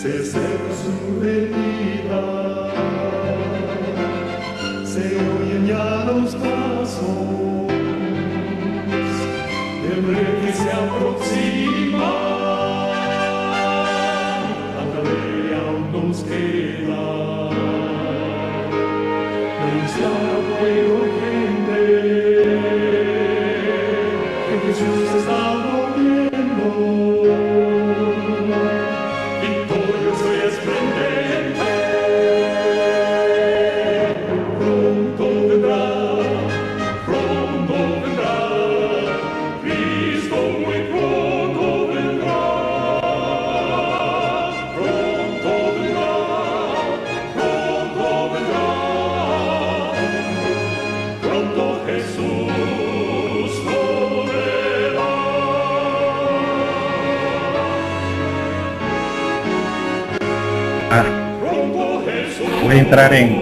se acerca su venida, se oyen ya los pasos del rey que se aproxima. Tanta ley aún nos queda, anunciar a pueblo y gente que Jesús está volviendo. Voy a entrar en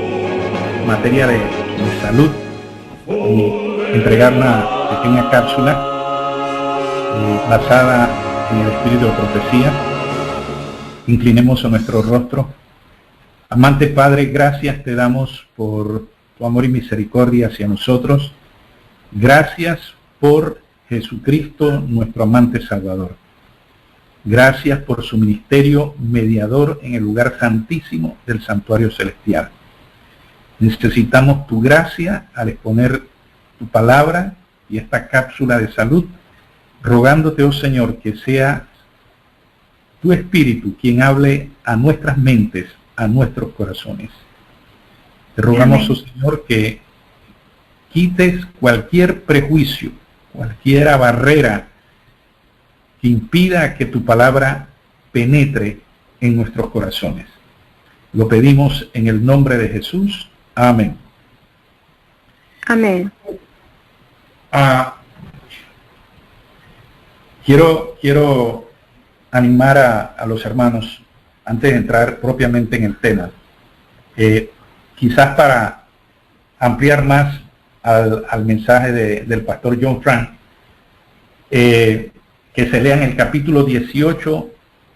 materia de salud y entregar una pequeña cápsula basada en el espíritu de profecía. Inclinemos a nuestro rostro. Amante Padre, gracias te damos por tu amor y misericordia hacia nosotros. Gracias por Jesucristo, nuestro amante Salvador. Gracias por su ministerio mediador en el lugar santísimo del santuario celestial. Necesitamos tu gracia al exponer tu palabra y esta cápsula de salud, rogándote, oh Señor, que sea tu Espíritu quien hable a nuestras mentes, a nuestros corazones. Te rogamos, oh Señor, que quites cualquier prejuicio, cualquier barrera que impida que tu palabra penetre en nuestros corazones. Lo pedimos en el nombre de Jesús. Amén. Amén. Quiero animar a los hermanos, antes de entrar propiamente en el tema, quizás para ampliar más al mensaje del pastor John Frank, que se lean el capítulo 18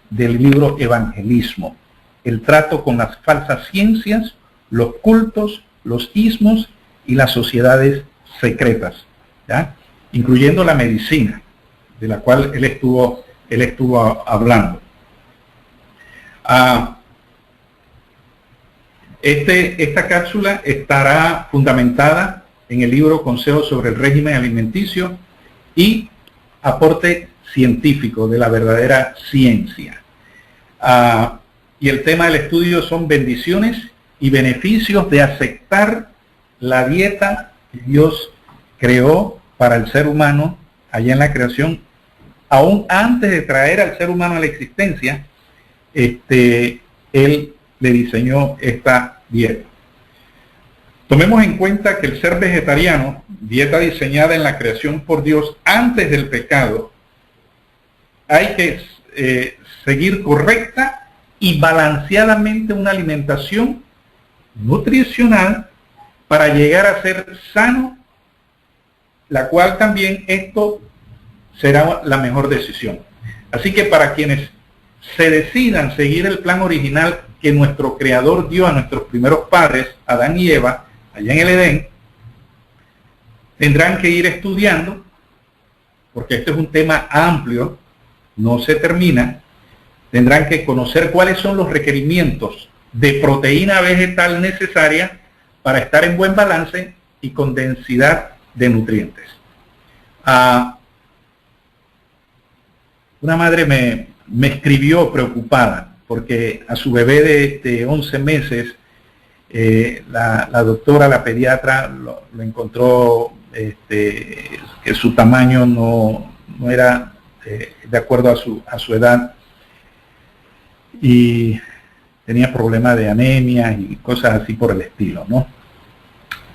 del libro Evangelismo, el trato con las falsas ciencias, los cultos, los ismos y las sociedades secretas, ¿ya? Incluyendo la medicina, de la cual él estuvo hablando. Esta cápsula estará fundamentada en el libro Consejos sobre el régimen alimenticio y aporte científico de la verdadera ciencia. Y el tema del estudio son bendiciones y beneficios de aceptar la dieta que Dios creó para el ser humano allá en la creación. Aún antes de traer al ser humano a la existencia, Él le diseñó esta dieta. Tomemos en cuenta que el ser vegetariano, dieta diseñada en la creación por Dios antes del pecado, hay que seguir correcta y balanceadamente una alimentación nutricional para llegar a ser sano, la cual también esto será la mejor decisión. Así que para quienes se decidan seguir el plan original que nuestro Creador dio a nuestros primeros padres, Adán y Eva, allá en el Edén, tendrán que ir estudiando, porque este es un tema amplio, no se termina. Tendrán que conocer cuáles son los requerimientos de proteína vegetal necesaria para estar en buen balance y con densidad de nutrientes. Una madre me escribió preocupada porque a su bebé de 11 meses la doctora, la pediatra, lo encontró que su tamaño no era de acuerdo a su edad y tenía problemas de anemia y cosas así por el estilo, ¿no?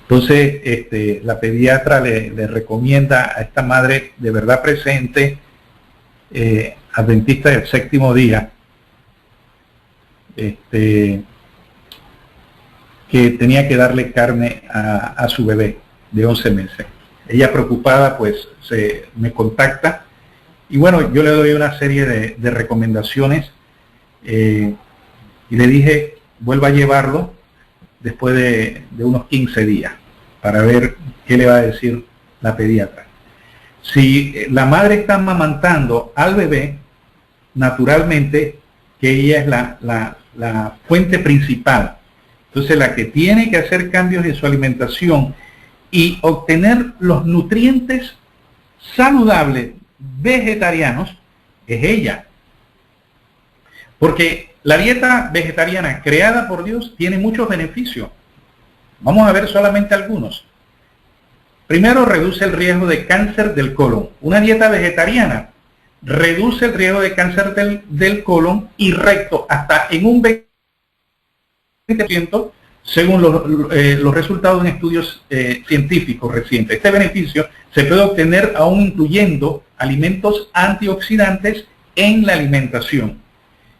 Entonces la pediatra le recomienda a esta madre de verdad presente, adventista del séptimo día, que tenía que darle carne a su bebé de 11 meses. Ella preocupada pues me contacta y bueno, yo le doy una serie de recomendaciones y le dije, vuelva a llevarlo después de unos 15 días para ver qué le va a decir la pediatra. Si la madre está amamantando al bebé, naturalmente que ella es la fuente principal. Entonces la que tiene que hacer cambios en su alimentación y obtener los nutrientes saludables vegetarianos es ella. Porque la dieta vegetariana creada por Dios tiene muchos beneficios. Vamos a ver solamente algunos. Primero, reduce el riesgo de cáncer del colon. Una dieta vegetariana reduce el riesgo de cáncer del colon y recto hasta en un 20%, según los resultados en estudios científicos recientes. Este beneficio se puede obtener aún incluyendo alimentos antioxidantes en la alimentación.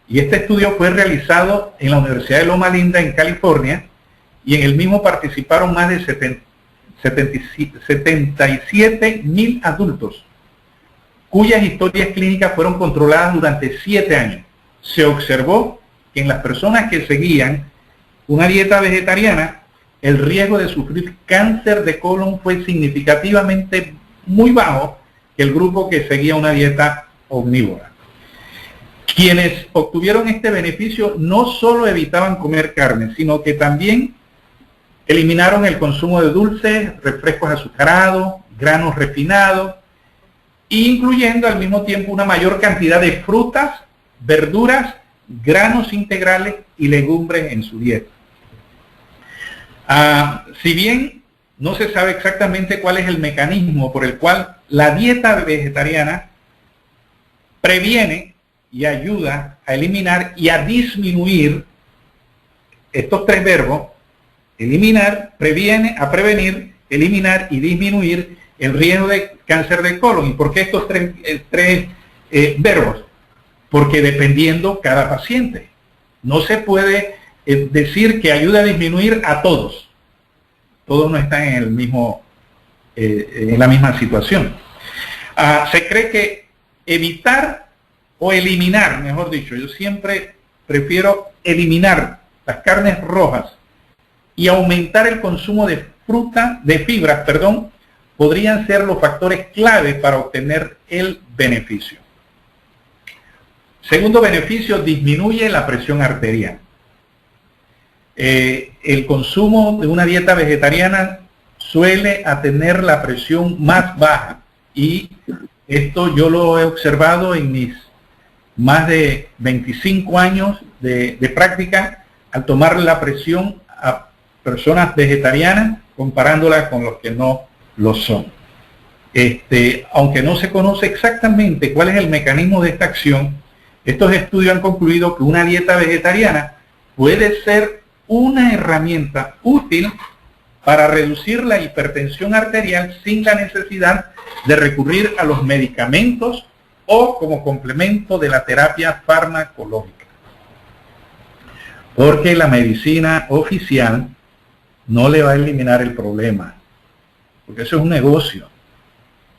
Y este estudio fue realizado en la Universidad de Loma Linda, en California, y en el mismo participaron más de 77,000 adultos, cuyas historias clínicas fueron controladas durante 7 años. Se observó que en las personas que seguían una dieta vegetariana, el riesgo de sufrir cáncer de colon fue significativamente muy bajo que el grupo que seguía una dieta omnívora. Quienes obtuvieron este beneficio no solo evitaban comer carne, sino que también eliminaron el consumo de dulces, refrescos azucarados, granos refinados, incluyendo al mismo tiempo una mayor cantidad de frutas, verduras, granos integrales y legumbres en su dieta. Si bien no se sabe exactamente cuál es el mecanismo por el cual la dieta vegetariana previene y ayuda a eliminar y a disminuir estos tres verbos: eliminar, prevenir, eliminar y disminuir el riesgo de cáncer de colon. ¿Y por qué estos tres verbos? Porque dependiendo cada paciente. No se puede decir que ayuda a disminuir a todos. Todos no están en el mismo, en la misma situación. Se cree que evitar o eliminar, mejor dicho, yo siempre prefiero eliminar las carnes rojas y aumentar el consumo de fibras, podrían ser los factores clave para obtener el beneficio. Segundo beneficio, disminuye la presión arterial. El consumo de una dieta vegetariana suele tener la presión más baja, y esto yo lo he observado en mis más de 25 años de práctica al tomar la presión a personas vegetarianas comparándola con los que no lo son. Aunque no se conoce exactamente cuál es el mecanismo de esta acción, estos estudios han concluido que una dieta vegetariana puede ser una herramienta útil para reducir la hipertensión arterial sin la necesidad de recurrir a los medicamentos o como complemento de la terapia farmacológica. Porque la medicina oficial no le va a eliminar el problema, porque eso es un negocio.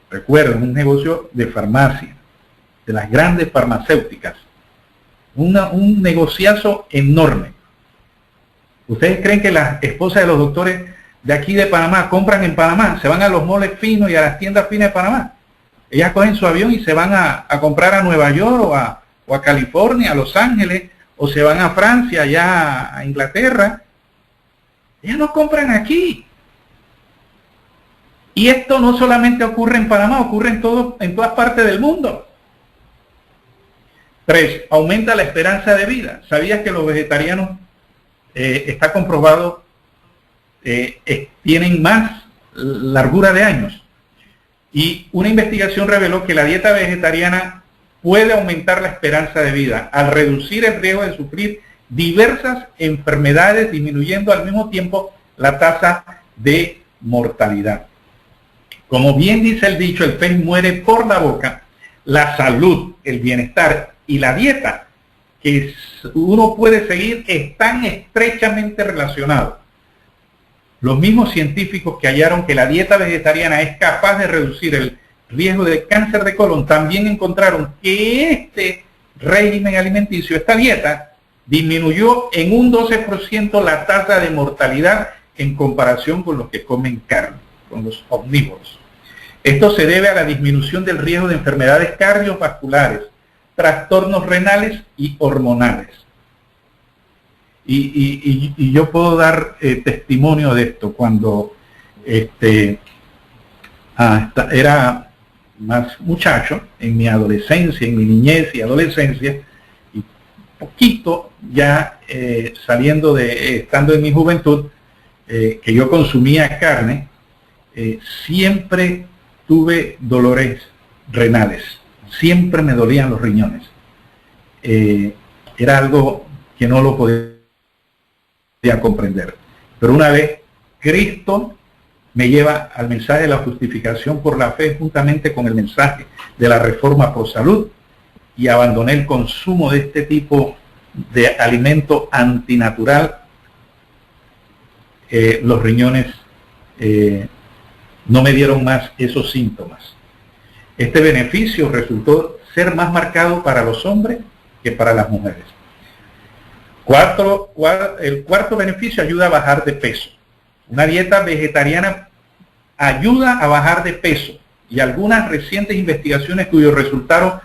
Recuerden, un negocio de farmacia, de las grandes farmacéuticas. Un negociazo enorme. ¿Ustedes creen que las esposas de los doctores de aquí de Panamá compran en Panamá? Se van a los moles finos y a las tiendas finas de Panamá. Ellas cogen su avión y se van a comprar a Nueva York o a California, a Los Ángeles, o se van a Francia, allá a Inglaterra. Ellas no compran aquí. Y esto no solamente ocurre en Panamá, ocurre en todas partes del mundo. 3. Aumenta la esperanza de vida. ¿Sabías que los vegetarianos, está comprobado, tienen más largura de años? Y una investigación reveló que la dieta vegetariana puede aumentar la esperanza de vida al reducir el riesgo de sufrir diversas enfermedades, disminuyendo al mismo tiempo la tasa de mortalidad. Como bien dice el dicho, el pez muere por la boca. La salud, el bienestar y la dieta que uno puede seguir están estrechamente relacionados. Los mismos científicos que hallaron que la dieta vegetariana es capaz de reducir el riesgo de cáncer de colon también encontraron que este régimen alimenticio, esta dieta, disminuyó en un 12% la tasa de mortalidad en comparación con los que comen carne, con los omnívoros. Esto se debe a la disminución del riesgo de enfermedades cardiovasculares, trastornos renales y hormonales. Y yo puedo dar testimonio de esto cuando era más muchacho, en mi adolescencia, en mi niñez y adolescencia, y poquito ya estando en mi juventud, que yo consumía carne, siempre tuve dolores renales, siempre me dolían los riñones. Era algo que no lo podía comprender. Pero una vez Cristo me lleva al mensaje de la justificación por la fe, juntamente con el mensaje de la reforma por salud, y abandoné el consumo de este tipo de alimento antinatural, los riñones no me dieron más esos síntomas. Este beneficio resultó ser más marcado para los hombres que para las mujeres. El cuarto beneficio ayuda a bajar de peso. Una dieta vegetariana ayuda a bajar de peso, y algunas recientes investigaciones cuyos resultados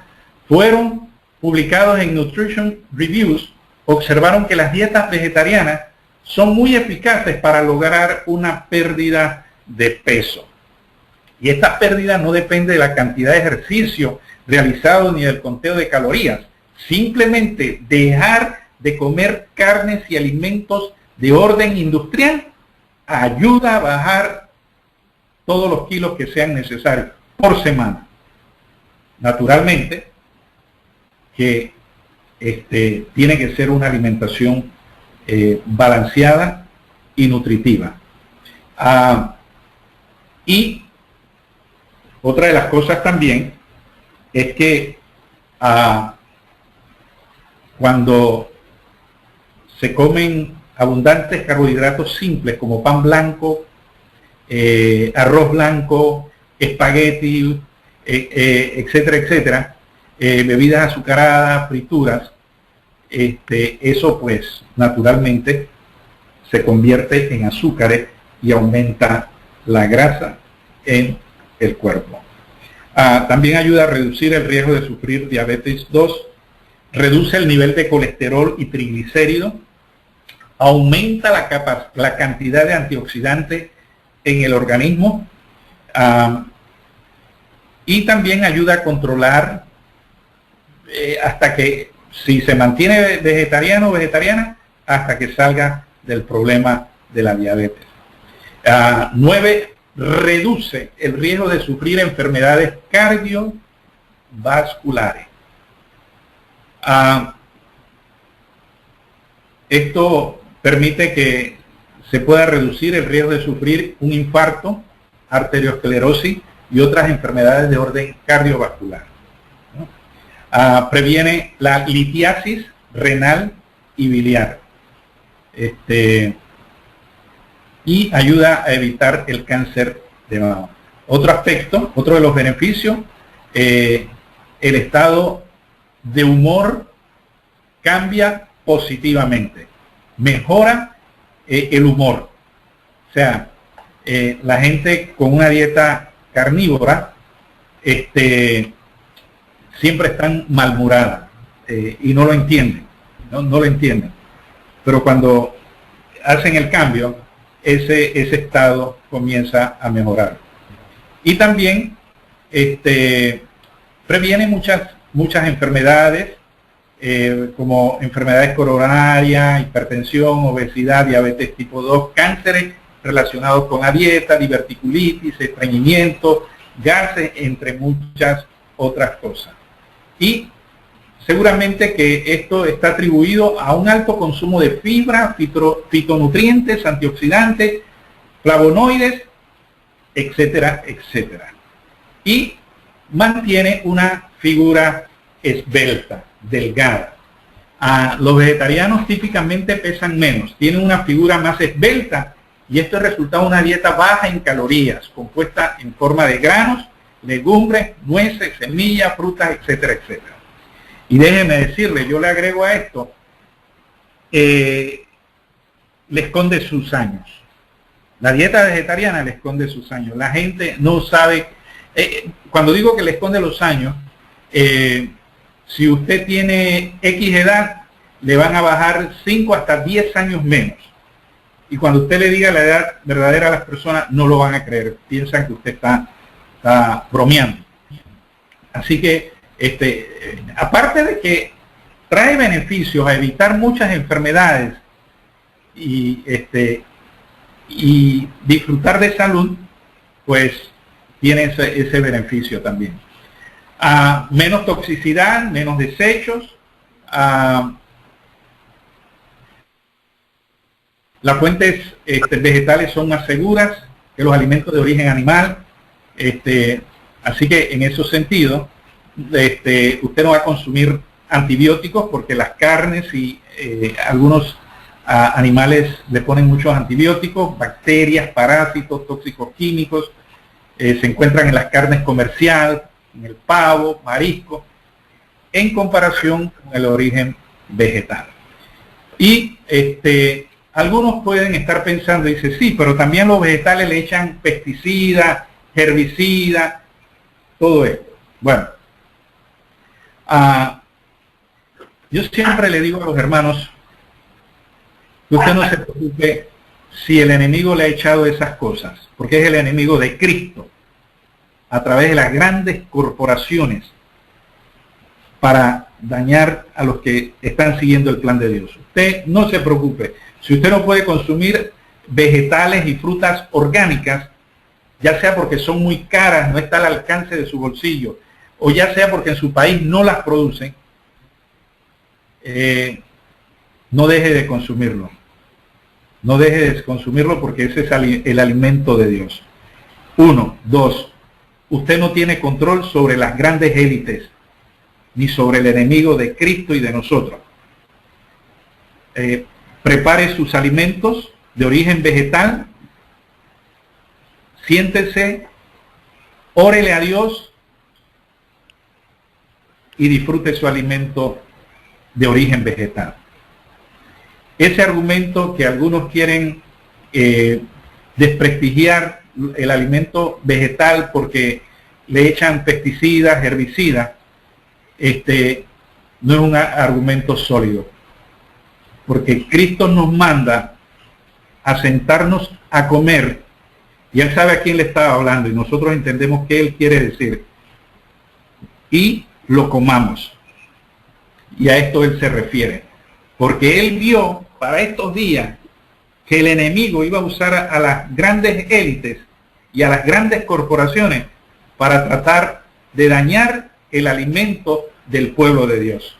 fueron publicados en Nutrition Reviews observaron que las dietas vegetarianas son muy eficaces para lograr una pérdida de peso. Y esta pérdida no depende de la cantidad de ejercicio realizado ni del conteo de calorías. Simplemente dejar de comer carnes y alimentos de orden industrial ayuda a bajar todos los kilos que sean necesarios por semana. Naturalmente que tiene que ser una alimentación balanceada y nutritiva. Y otra de las cosas también es que cuando se comen abundantes carbohidratos simples como pan blanco, arroz blanco, espagueti, etcétera, etcétera, bebidas azucaradas, frituras, eso pues naturalmente se convierte en azúcares y aumenta la grasa en el cuerpo. También ayuda a reducir el riesgo de sufrir diabetes 2, reduce el nivel de colesterol y triglicéridos, aumenta la cantidad de antioxidantes en el organismo, y también ayuda a controlar hasta que, si se mantiene vegetariano o vegetariana, hasta que salga del problema de la diabetes. 9. Reduce el riesgo de sufrir enfermedades cardiovasculares. Esto permite que se pueda reducir el riesgo de sufrir un infarto, arteriosclerosis y otras enfermedades de orden cardiovascular. Previene la litiasis renal y biliar. Y ayuda a evitar el cáncer de mama. Otro aspecto, otro de los beneficios, el estado de humor cambia positivamente, mejora el humor. O sea, la gente con una dieta carnívora siempre están malhumorada y no lo entienden, no lo entienden. Pero cuando hacen el cambio, ese estado comienza a mejorar. Y también previene muchas enfermedades, como enfermedades coronarias, hipertensión, obesidad, diabetes tipo 2, cánceres relacionados con la dieta, diverticulitis, estreñimiento, gases, entre muchas otras cosas. Y seguramente que esto está atribuido a un alto consumo de fibra, fitonutrientes, antioxidantes, flavonoides, etcétera, etcétera. Y mantiene una figura esbelta, delgada. Los vegetarianos típicamente pesan menos, tienen una figura más esbelta, y esto es resultado de una dieta baja en calorías, compuesta en forma de granos, legumbres, nueces, semillas, frutas, etcétera, etcétera. Y déjenme decirle, yo le agrego a esto le esconde sus años. La dieta vegetariana le esconde sus años. La gente no sabe, cuando digo que le esconde los años, si usted tiene X edad, le van a bajar 5 hasta 10 años menos. Y cuando usted le diga la edad verdadera a las personas, no lo van a creer. Piensan que usted está bromeando. Así que, aparte de que trae beneficios a evitar muchas enfermedades y disfrutar de salud, pues tiene ese beneficio también. Menos toxicidad, menos desechos. Las fuentes vegetales son más seguras que los alimentos de origen animal. Así que en esos sentidos, usted no va a consumir antibióticos porque las carnes y algunos animales le ponen muchos antibióticos, bacterias, parásitos, tóxicos químicos, se encuentran en las carnes comerciales, en el pavo, marisco, en comparación con el origen vegetal. Y algunos pueden estar pensando, dice, sí, pero también los vegetales le echan pesticidas, herbicidas, todo esto. Bueno, yo siempre le digo a los hermanos que usted no se preocupe si el enemigo le ha echado esas cosas, porque es el enemigo de Cristo, a través de las grandes corporaciones, para dañar a los que están siguiendo el plan de Dios. Usted no se preocupe. Si usted no puede consumir vegetales y frutas orgánicas, ya sea porque son muy caras, no está al alcance de su bolsillo, o ya sea porque en su país no las producen, no deje de consumirlo. No deje de consumirlo porque ese es el alimento de Dios. 1, 2, usted no tiene control sobre las grandes élites, ni sobre el enemigo de Cristo y de nosotros. Prepare sus alimentos de origen vegetal, siéntese, órele a Dios y disfrute su alimento de origen vegetal. Ese argumento que algunos quieren desprestigiar el alimento vegetal porque le echan pesticidas, herbicidas, no es un argumento sólido, porque Cristo nos manda a sentarnos a comer, y Él sabe a quién le estaba hablando, y nosotros entendemos qué Él quiere decir, y lo comamos. Y a esto Él se refiere, porque Él vio para estos días que el enemigo iba a usar a las grandes élites y a las grandes corporaciones para tratar de dañar el alimento del pueblo de Dios.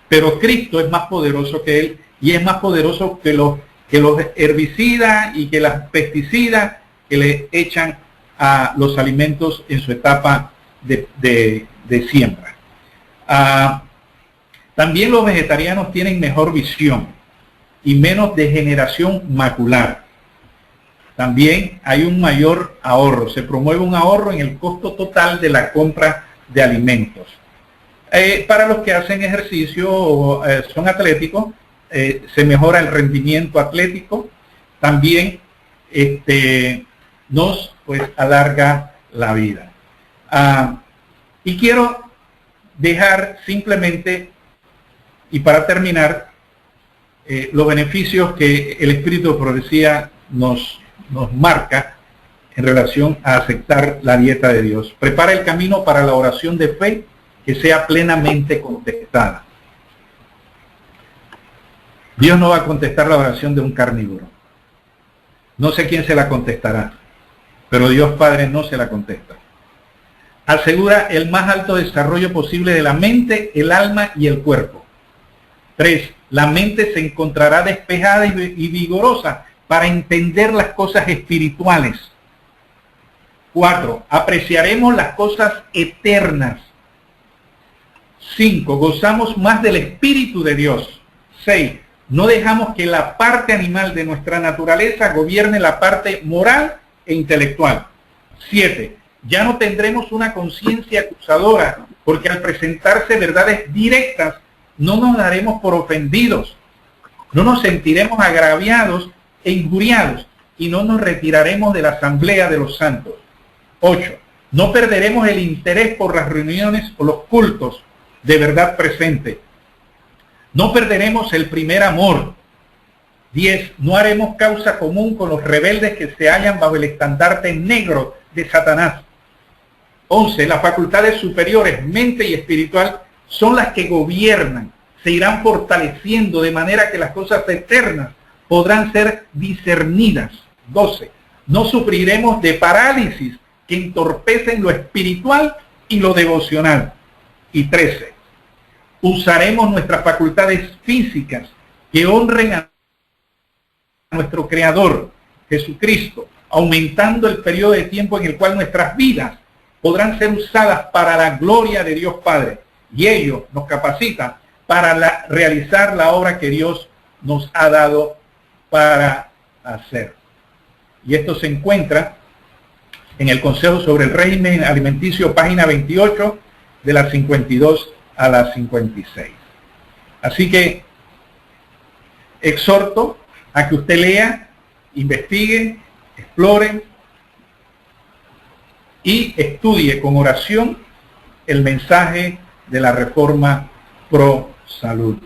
Pero Cristo es más poderoso que Él, y es más poderoso que los herbicidas y que las pesticidas que le echan a los alimentos en su etapa de siembra. También los vegetarianos tienen mejor visión y menos degeneración macular. También hay un mayor ahorro, se promueve un ahorro en el costo total de la compra de alimentos. Para los que hacen ejercicio o son atléticos, se mejora el rendimiento atlético. También nos alarga la vida. Y quiero dejar simplemente, y para terminar, los beneficios que el espíritu de profecía nos marca en relación a aceptar la dieta de Dios. Prepara el camino para la oración de fe que sea plenamente contestada. Dios no va a contestar la oración de un carnívoro. No sé quién se la contestará, pero Dios Padre no se la contesta. Asegura el más alto desarrollo posible de la mente, el alma y el cuerpo. 3. La mente se encontrará despejada y vigorosa para entender las cosas espirituales. 4. Apreciaremos las cosas eternas. 5. Gozamos más del Espíritu de Dios. 6. No dejamos que la parte animal de nuestra naturaleza gobierne la parte moral e intelectual. 7. Ya no tendremos una conciencia acusadora, porque al presentarse verdades directas, no nos daremos por ofendidos. No nos sentiremos agraviados e injuriados y no nos retiraremos de la asamblea de los santos. 8. No perderemos el interés por las reuniones o los cultos de verdad presente. No perderemos el primer amor. 10. No haremos causa común con los rebeldes que se hallan bajo el estandarte negro de Satanás. 11. Las facultades superiores, mente y espiritual, son las que gobiernan. Se irán fortaleciendo de manera que las cosas eternas podrán ser discernidas. 12. No sufriremos de parálisis que entorpecen lo espiritual y lo devocional. Y 13. Usaremos nuestras facultades físicas que honren a nuestro Creador, Jesucristo, aumentando el periodo de tiempo en el cual nuestras vidas podrán ser usadas para la gloria de Dios Padre. Y ello nos capacita para realizar la obra que Dios nos ha dado para hacer. Y esto se encuentra en el Consejo sobre el Régimen Alimenticio, página 28, de las 52 a las 56. Así que exhorto a que usted lea, investigue, explore y estudie con oración el mensaje de la Reforma Pro Salud.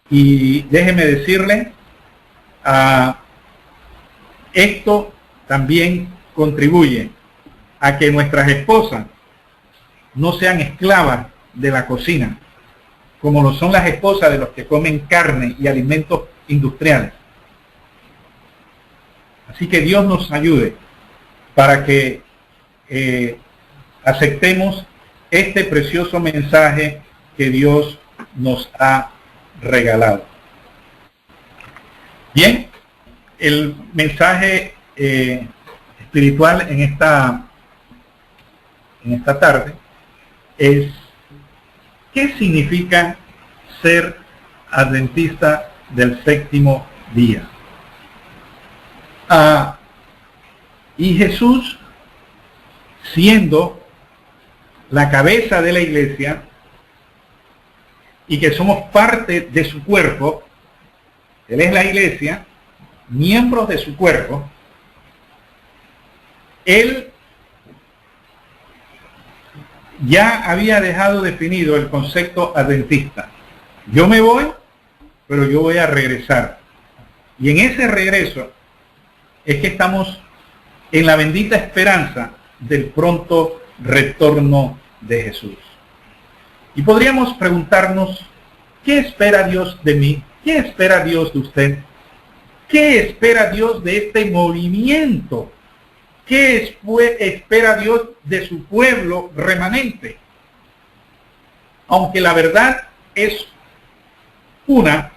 Y déjeme decirle, esto también contribuye a que nuestras esposas no sean esclavas de la cocina, como lo son las esposas de los que comen carne y alimentos industriales. Así que Dios nos ayude para que aceptemos este precioso mensaje que Dios nos ha regalado. Bien, el mensaje espiritual en esta tarde es: ¿qué significa ser adventista del séptimo día? Y Jesús, siendo la cabeza de la iglesia y que somos parte de su cuerpo, Él es la iglesia, miembros de su cuerpo, Él ya había dejado definido el concepto adventista. Yo me voy, pero yo voy a regresar. Y en ese regreso es que estamos en la bendita esperanza del pronto retorno de Jesús. Y podríamos preguntarnos, ¿qué espera Dios de mí? ¿Qué espera Dios de usted? ¿Qué espera Dios de este movimiento? ¿Qué espera Dios de su pueblo remanente? Aunque la verdad es una,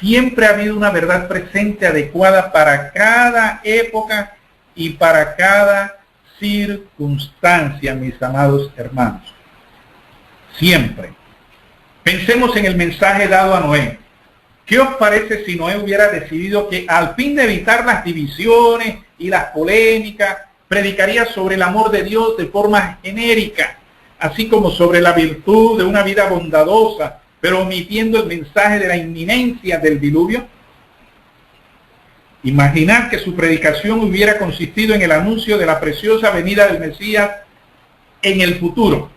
siempre ha habido una verdad presente adecuada para cada época y para cada circunstancia, mis amados hermanos. Siempre. Pensemos en el mensaje dado a Noé. ¿Qué os parece si Noé hubiera decidido que, al fin de evitar las divisiones y las polémicas, predicaría sobre el amor de Dios de forma genérica, así como sobre la virtud de una vida bondadosa, pero omitiendo el mensaje de la inminencia del diluvio? Imaginar que su predicación hubiera consistido en el anuncio de la preciosa venida del Mesías en el futuro.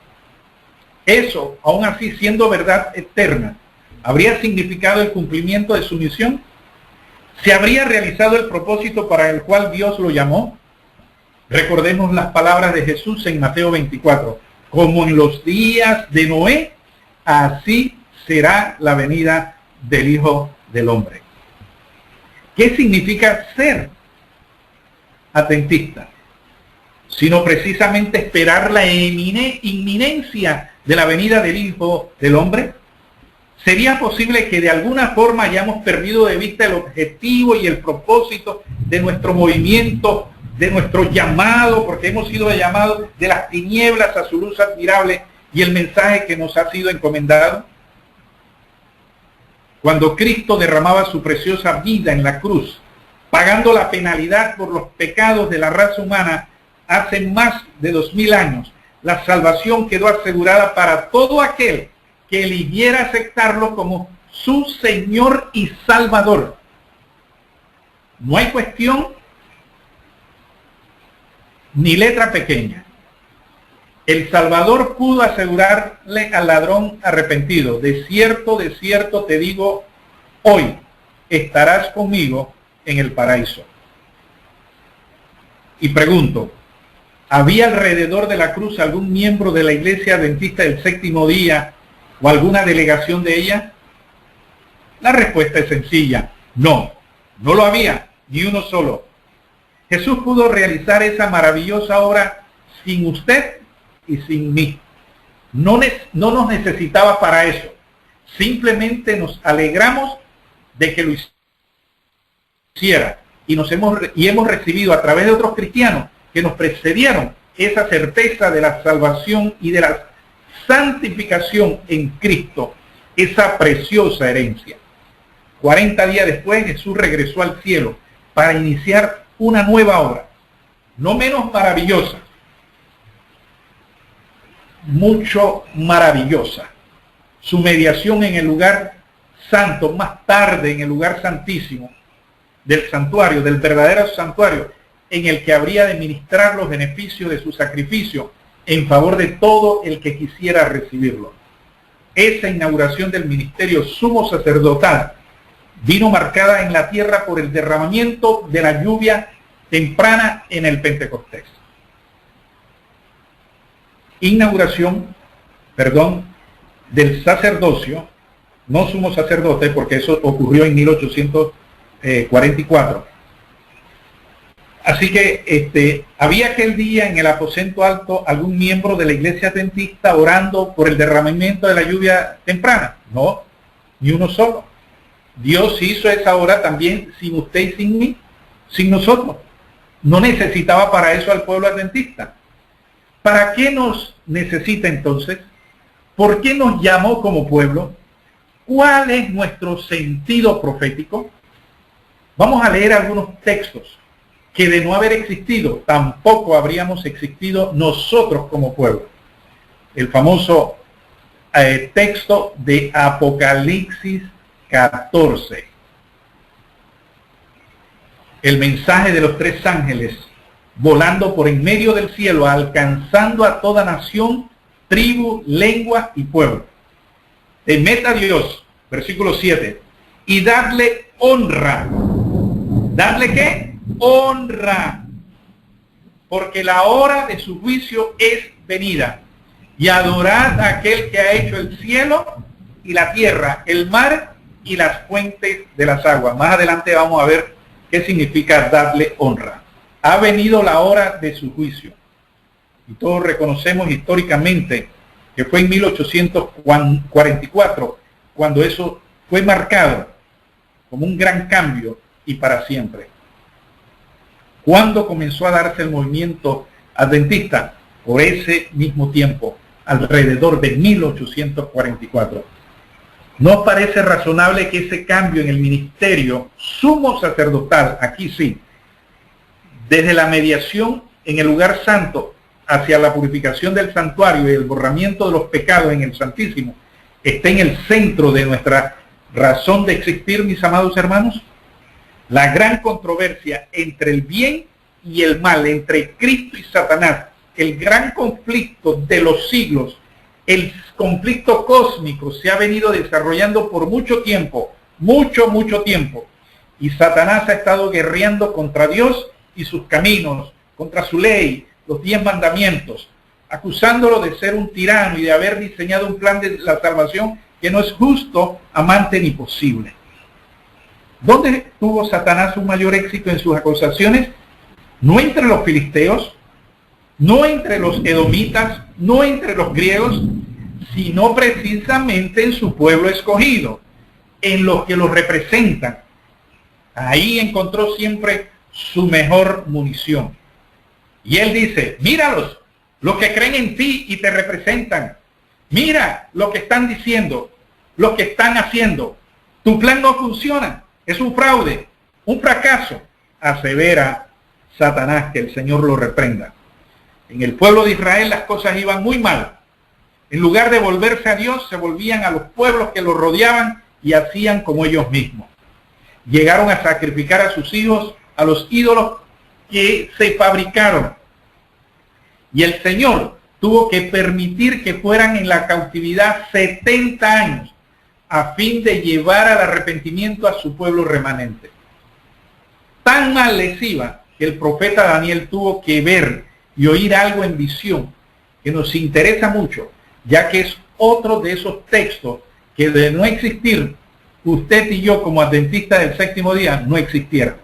Eso, aún así siendo verdad eterna, ¿habría significado el cumplimiento de su misión? ¿Se habría realizado el propósito para el cual Dios lo llamó? Recordemos las palabras de Jesús en Mateo 24. Como en los días de Noé, así será la venida del Hijo del Hombre. ¿Qué significa ser adventista? Sino precisamente esperar la inminencia de la venida del Hijo del Hombre. ¿Sería posible que de alguna forma hayamos perdido de vista el objetivo y el propósito de nuestro movimiento, de nuestro llamado, porque hemos sido llamados de las tinieblas a su luz admirable, y el mensaje que nos ha sido encomendado? Cuando Cristo derramaba su preciosa vida en la cruz, pagando la penalidad por los pecados de la raza humana hace más de 2000 años, la salvación quedó asegurada para todo aquel que eligiera aceptarlo como su Señor y Salvador. No hay cuestión ni letra pequeña. El Salvador pudo asegurarle al ladrón arrepentido: de cierto te digo, hoy estarás conmigo en el paraíso. Y pregunto, ¿había alrededor de la cruz algún miembro de la Iglesia Adventista del Séptimo Día o alguna delegación de ella? La respuesta es sencilla: no, no lo había, ni uno solo. Jesús pudo realizar esa maravillosa obra sin usted y sin mí. No nos necesitaba para eso. Simplemente nos alegramos de que lo hiciera y hemos recibido a través de otros cristianos que nos precedieron esa certeza de la salvación y de la santificación en Cristo, esa preciosa herencia. 40 días después Jesús regresó al cielo para iniciar una nueva obra, no menos maravillosa, mucho maravillosa. Su mediación en el lugar santo, más tarde en el lugar santísimo del santuario, del verdadero santuario, en el que habría de ministrar los beneficios de su sacrificio en favor de todo el que quisiera recibirlo. Esa inauguración del ministerio sumo sacerdotal vino marcada en la tierra por el derramamiento de la lluvia temprana en el Pentecostés. Inauguración, del sacerdocio, no sumo sacerdote, porque eso ocurrió en 1844. Así que había aquel día en el aposento alto algún miembro de la iglesia adventista orando por el derramamiento de la lluvia temprana. No, ni uno solo. Dios hizo esa obra también sin usted y sin mí, sin nosotros. No necesitaba para eso al pueblo adventista. ¿Para qué nos necesita entonces? ¿Por qué nos llamó como pueblo? ¿Cuál es nuestro sentido profético? Vamos a leer algunos textos que de no haber existido, tampoco habríamos existido nosotros como pueblo. El famoso texto de Apocalipsis 14. El mensaje de los 3 ángeles volando por en medio del cielo, alcanzando a toda nación, tribu, lengua y pueblo. Temed a Dios, versículo 7, y dadle honra. ¿Darle qué? Honra. Porque la hora de su juicio es venida. Y adorad a aquel que ha hecho el cielo y la tierra, el mar y las fuentes de las aguas. Más adelante vamos a ver qué significa darle honra. Ha venido la hora de su juicio. Y todos reconocemos históricamente que fue en 1844 cuando eso fue marcado como un gran cambio y para siempre. ¿Cuándo comenzó a darse el movimiento adventista? Por ese mismo tiempo, alrededor de 1844. ¿No parece razonable que ese cambio en el ministerio sumo sacerdotal, aquí sí, desde la mediación en el lugar santo hacia la purificación del santuario y el borramiento de los pecados en el Santísimo, esté en el centro de nuestra razón de existir, mis amados hermanos? La gran controversia entre el bien y el mal, entre Cristo y Satanás, el gran conflicto de los siglos, el conflicto cósmico se ha venido desarrollando por mucho tiempo, mucho tiempo, y Satanás ha estado guerreando contra Dios y sus caminos, contra su ley, los 10 mandamientos, acusándolo de ser un tirano y de haber diseñado un plan de la salvación que no es justo, amante ni posible. ¿Dónde tuvo Satanás un mayor éxito en sus acusaciones? No entre los filisteos, no entre los edomitas, no entre los griegos, sino precisamente en su pueblo escogido, en los que los representan. Ahí encontró siempre su mejor munición. Y él dice, míralos, los que creen en ti y te representan. Mira lo que están diciendo, lo que están haciendo. Tu plan no funciona, es un fraude, un fracaso. Asevera Satanás, que el Señor lo reprenda. En el pueblo de Israel las cosas iban muy mal. En lugar de volverse a Dios, se volvían a los pueblos que los rodeaban y hacían como ellos mismos. Llegaron a sacrificar a sus hijos a los ídolos que se fabricaron. Y el Señor tuvo que permitir que fueran en la cautividad 70 años a fin de llevar al arrepentimiento a su pueblo remanente. Tan mal les iba que el profeta Daniel tuvo que ver y oír algo en visión que nos interesa mucho, ya que es otro de esos textos que de no existir, usted y yo como adventistas del séptimo día no existiéramos.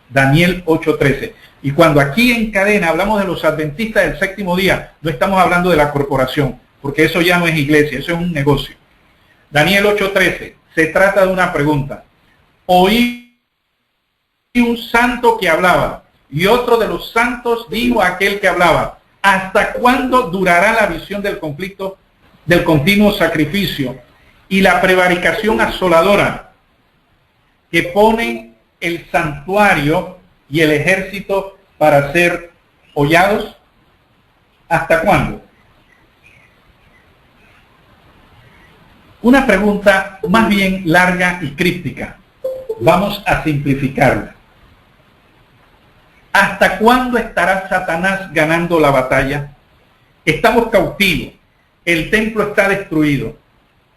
Daniel 8:13. Y cuando aquí en Cadena hablamos de los adventistas del séptimo día, no estamos hablando de la corporación, porque eso ya no es iglesia, eso es un negocio. Daniel 8:13, se trata de una pregunta. Oí un santo que hablaba, y otro de los santos dijo a aquel que hablaba, ¿hasta cuándo durará la visión del conflicto, del continuo sacrificio y la prevaricación asoladora que pone el santuario y el ejército para ser hollados? ¿Hasta cuándo? Una pregunta más bien larga y críptica. Vamos a simplificarla. ¿Hasta cuándo estará Satanás ganando la batalla? Estamos cautivos. El templo está destruido.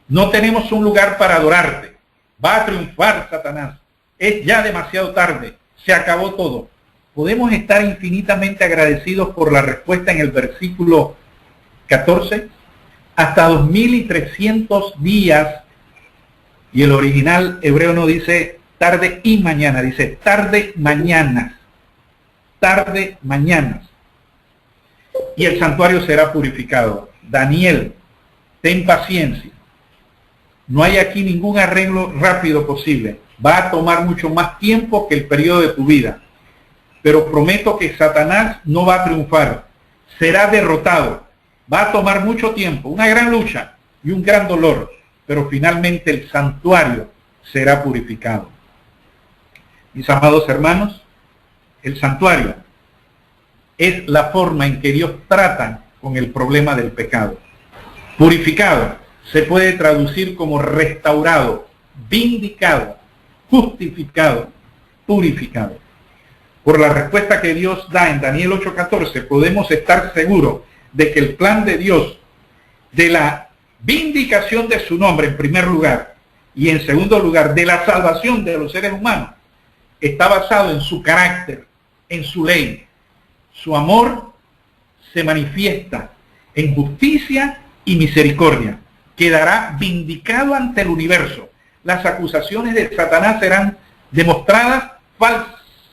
No tenemos un lugar para adorarte. Va a triunfar Satanás. Es ya demasiado tarde. Se acabó todo. ¿Podemos estar infinitamente agradecidos por la respuesta en el versículo 14? Hasta 2300 días, y el original hebreo no dice tarde y mañana, dice tarde mañanas, tarde mañanas, y el santuario será purificado. Daniel, ten paciencia, no hay aquí ningún arreglo rápido posible, va a tomar mucho más tiempo que el periodo de tu vida, pero prometo que Satanás no va a triunfar, será derrotado. Va a tomar mucho tiempo, una gran lucha y un gran dolor, pero finalmente el santuario será purificado. Mis amados hermanos, el santuario es la forma en que Dios trata con el problema del pecado. Purificado se puede traducir como restaurado, vindicado, justificado, purificado. Por la respuesta que Dios da en Daniel 8:14, podemos estar seguros de que el plan de Dios, de la vindicación de su nombre en primer lugar, y en segundo lugar, de la salvación de los seres humanos, está basado en su carácter, en su ley. Su amor se manifiesta en justicia y misericordia. Quedará vindicado ante el universo. Las acusaciones de Satanás serán demostradas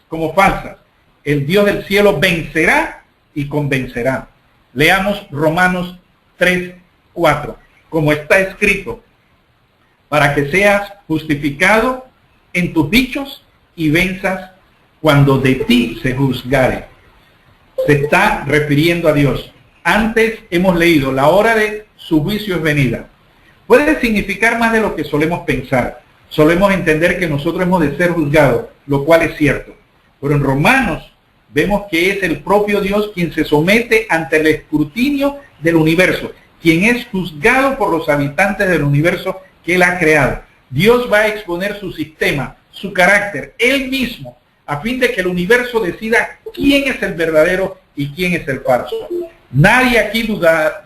como falsas. El Dios del cielo vencerá y convencerá. Leamos Romanos 3:4, como está escrito, para que seas justificado en tus dichos y venzas cuando de ti se juzgare. Se está refiriendo a Dios. Antes hemos leído, la hora de su juicio es venida. Puede significar más de lo que solemos pensar. Solemos entender que nosotros hemos de ser juzgados, lo cual es cierto. Pero en Romanos vemos que es el propio Dios quien se somete ante el escrutinio del universo, quien es juzgado por los habitantes del universo que Él ha creado. Dios va a exponer su sistema, su carácter, Él mismo, a fin de que el universo decida quién es el verdadero y quién es el falso. Nadie aquí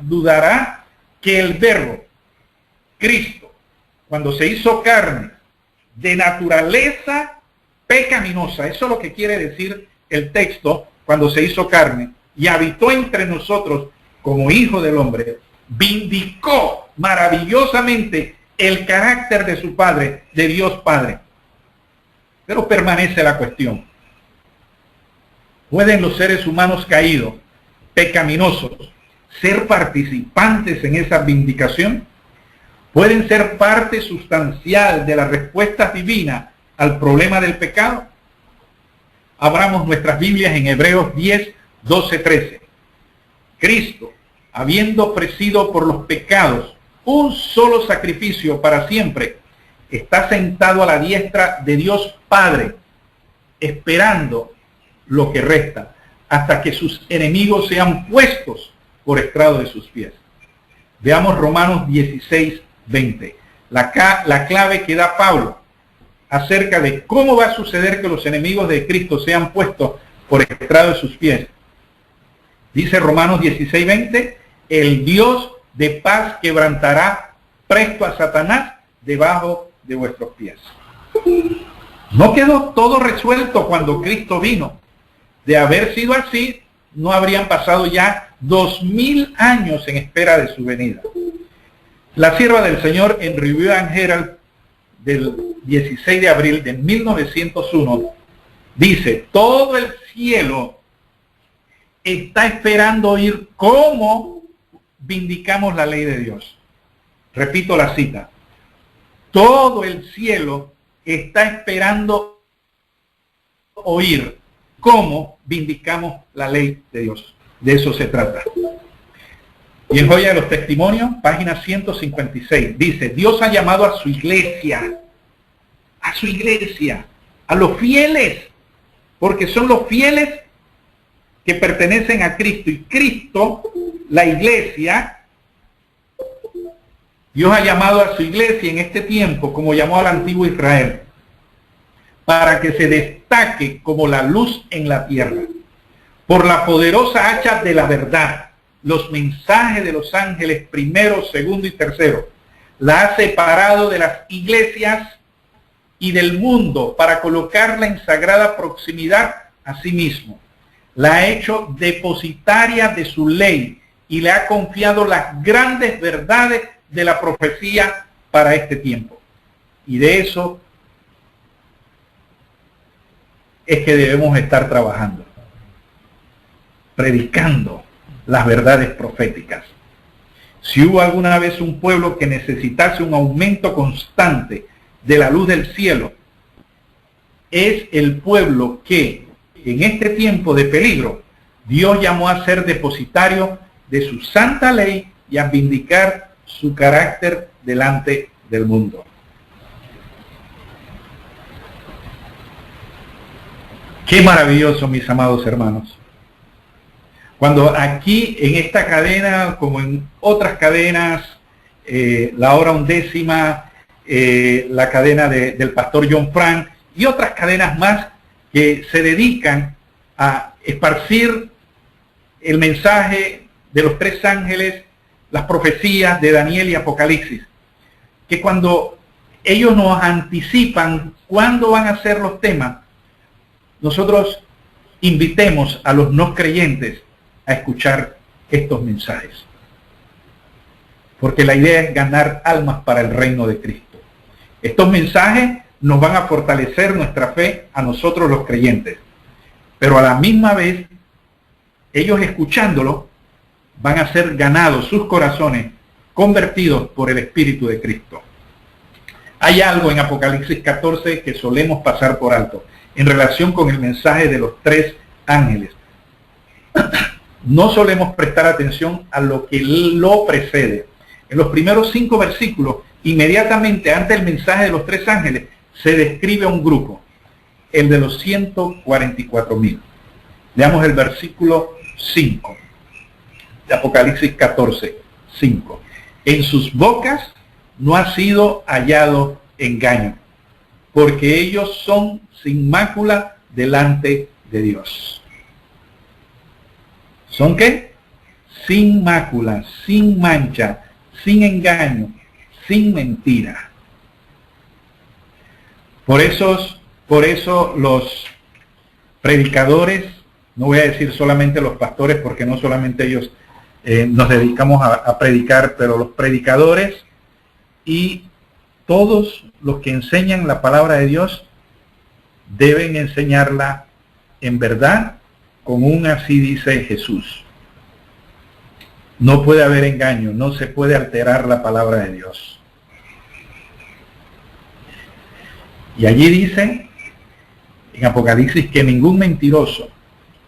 dudará que el Verbo, Cristo, cuando se hizo carne, de naturaleza pecaminosa, eso es lo que quiere decir el texto, cuando se hizo carne y habitó entre nosotros como hijo del hombre, vindicó maravillosamente el carácter de su Padre, de Dios Padre. Pero permanece la cuestión. ¿Pueden los seres humanos caídos, pecaminosos, ser participantes en esa vindicación? ¿Pueden ser parte sustancial de la respuesta divina al problema del pecado? Abramos nuestras Biblias en Hebreos 10, 12, 13. Cristo, habiendo ofrecido por los pecados un solo sacrificio para siempre, está sentado a la diestra de Dios Padre, esperando lo que resta, hasta que sus enemigos sean puestos por estrado de sus pies. Veamos Romanos 16, 20. la clave que da Pablo acerca de cómo va a suceder que los enemigos de Cristo sean puestos por estrado de sus pies. Dice Romanos 16:20, el Dios de paz quebrantará presto a Satanás debajo de vuestros pies. No quedó todo resuelto cuando Cristo vino. De haber sido así, no habrían pasado ya 2000 años en espera de su venida. La sierva del Señor en Review and Herald del 16 de abril de 1901 dice, todo el cielo está esperando oír cómo vindicamos la ley de Dios. Repito la cita. Todo el cielo está esperando oír cómo vindicamos la ley de Dios. De eso se trata. Y en Joya de los Testimonios, página 156, dice, Dios ha llamado a su iglesia, a los fieles, porque son los fieles que pertenecen a Cristo. Y Cristo, la iglesia, Dios ha llamado a su iglesia en este tiempo, como llamó al antiguo Israel, para que se destaque como la luz en la tierra, por la poderosa hacha de la verdad, los mensajes de los ángeles primero, segundo y tercero. La ha separado de las iglesias y del mundo para colocarla en sagrada proximidad a sí mismo. La ha hecho depositaria de su ley y le ha confiado las grandes verdades de la profecía para este tiempo. Y de eso es que debemos estar trabajando, predicando las verdades proféticas. Si hubo alguna vez un pueblo que necesitase un aumento constante de la luz del cielo, es el pueblo que en este tiempo de peligro Dios llamó a ser depositario de su santa ley y a vindicar su carácter delante del mundo. Qué maravilloso, mis amados hermanos. Cuando aquí en esta cadena, como en otras cadenas, la hora undécima, la cadena del pastor John Frank y otras cadenas más que se dedican a esparcir el mensaje de los tres ángeles, las profecías de Daniel y Apocalipsis, que cuando ellos nos anticipan cuándo van a ser los temas, nosotros invitemos a los no creyentes a escuchar estos mensajes. Porque la idea es ganar almas para el reino de Cristo. Estos mensajes nos van a fortalecer nuestra fe a nosotros los creyentes. Pero a la misma vez, ellos escuchándolo, van a ser ganados sus corazones, convertidos por el Espíritu de Cristo. Hay algo en Apocalipsis 14 que solemos pasar por alto, en relación con el mensaje de los tres ángeles. No solemos prestar atención a lo que lo precede. En los primeros 5 versículos, inmediatamente antes del mensaje de los tres ángeles, se describe un grupo, el de los 144,000. Leamos el versículo 5 de Apocalipsis 14, 5. En sus bocas no ha sido hallado engaño, porque ellos son sin mácula delante de Dios. ¿Son qué? Sin mácula, sin mancha, sin engaño, sin mentira. Por eso los predicadores, no voy a decir solamente los pastores, porque no solamente ellos nos dedicamos a predicar, pero los predicadores y todos los que enseñan la palabra de Dios deben enseñarla en verdad, con un así dice Jesús. No puede haber engaño, no se puede alterar la palabra de Dios. Y allí dice, en Apocalipsis, que ningún mentiroso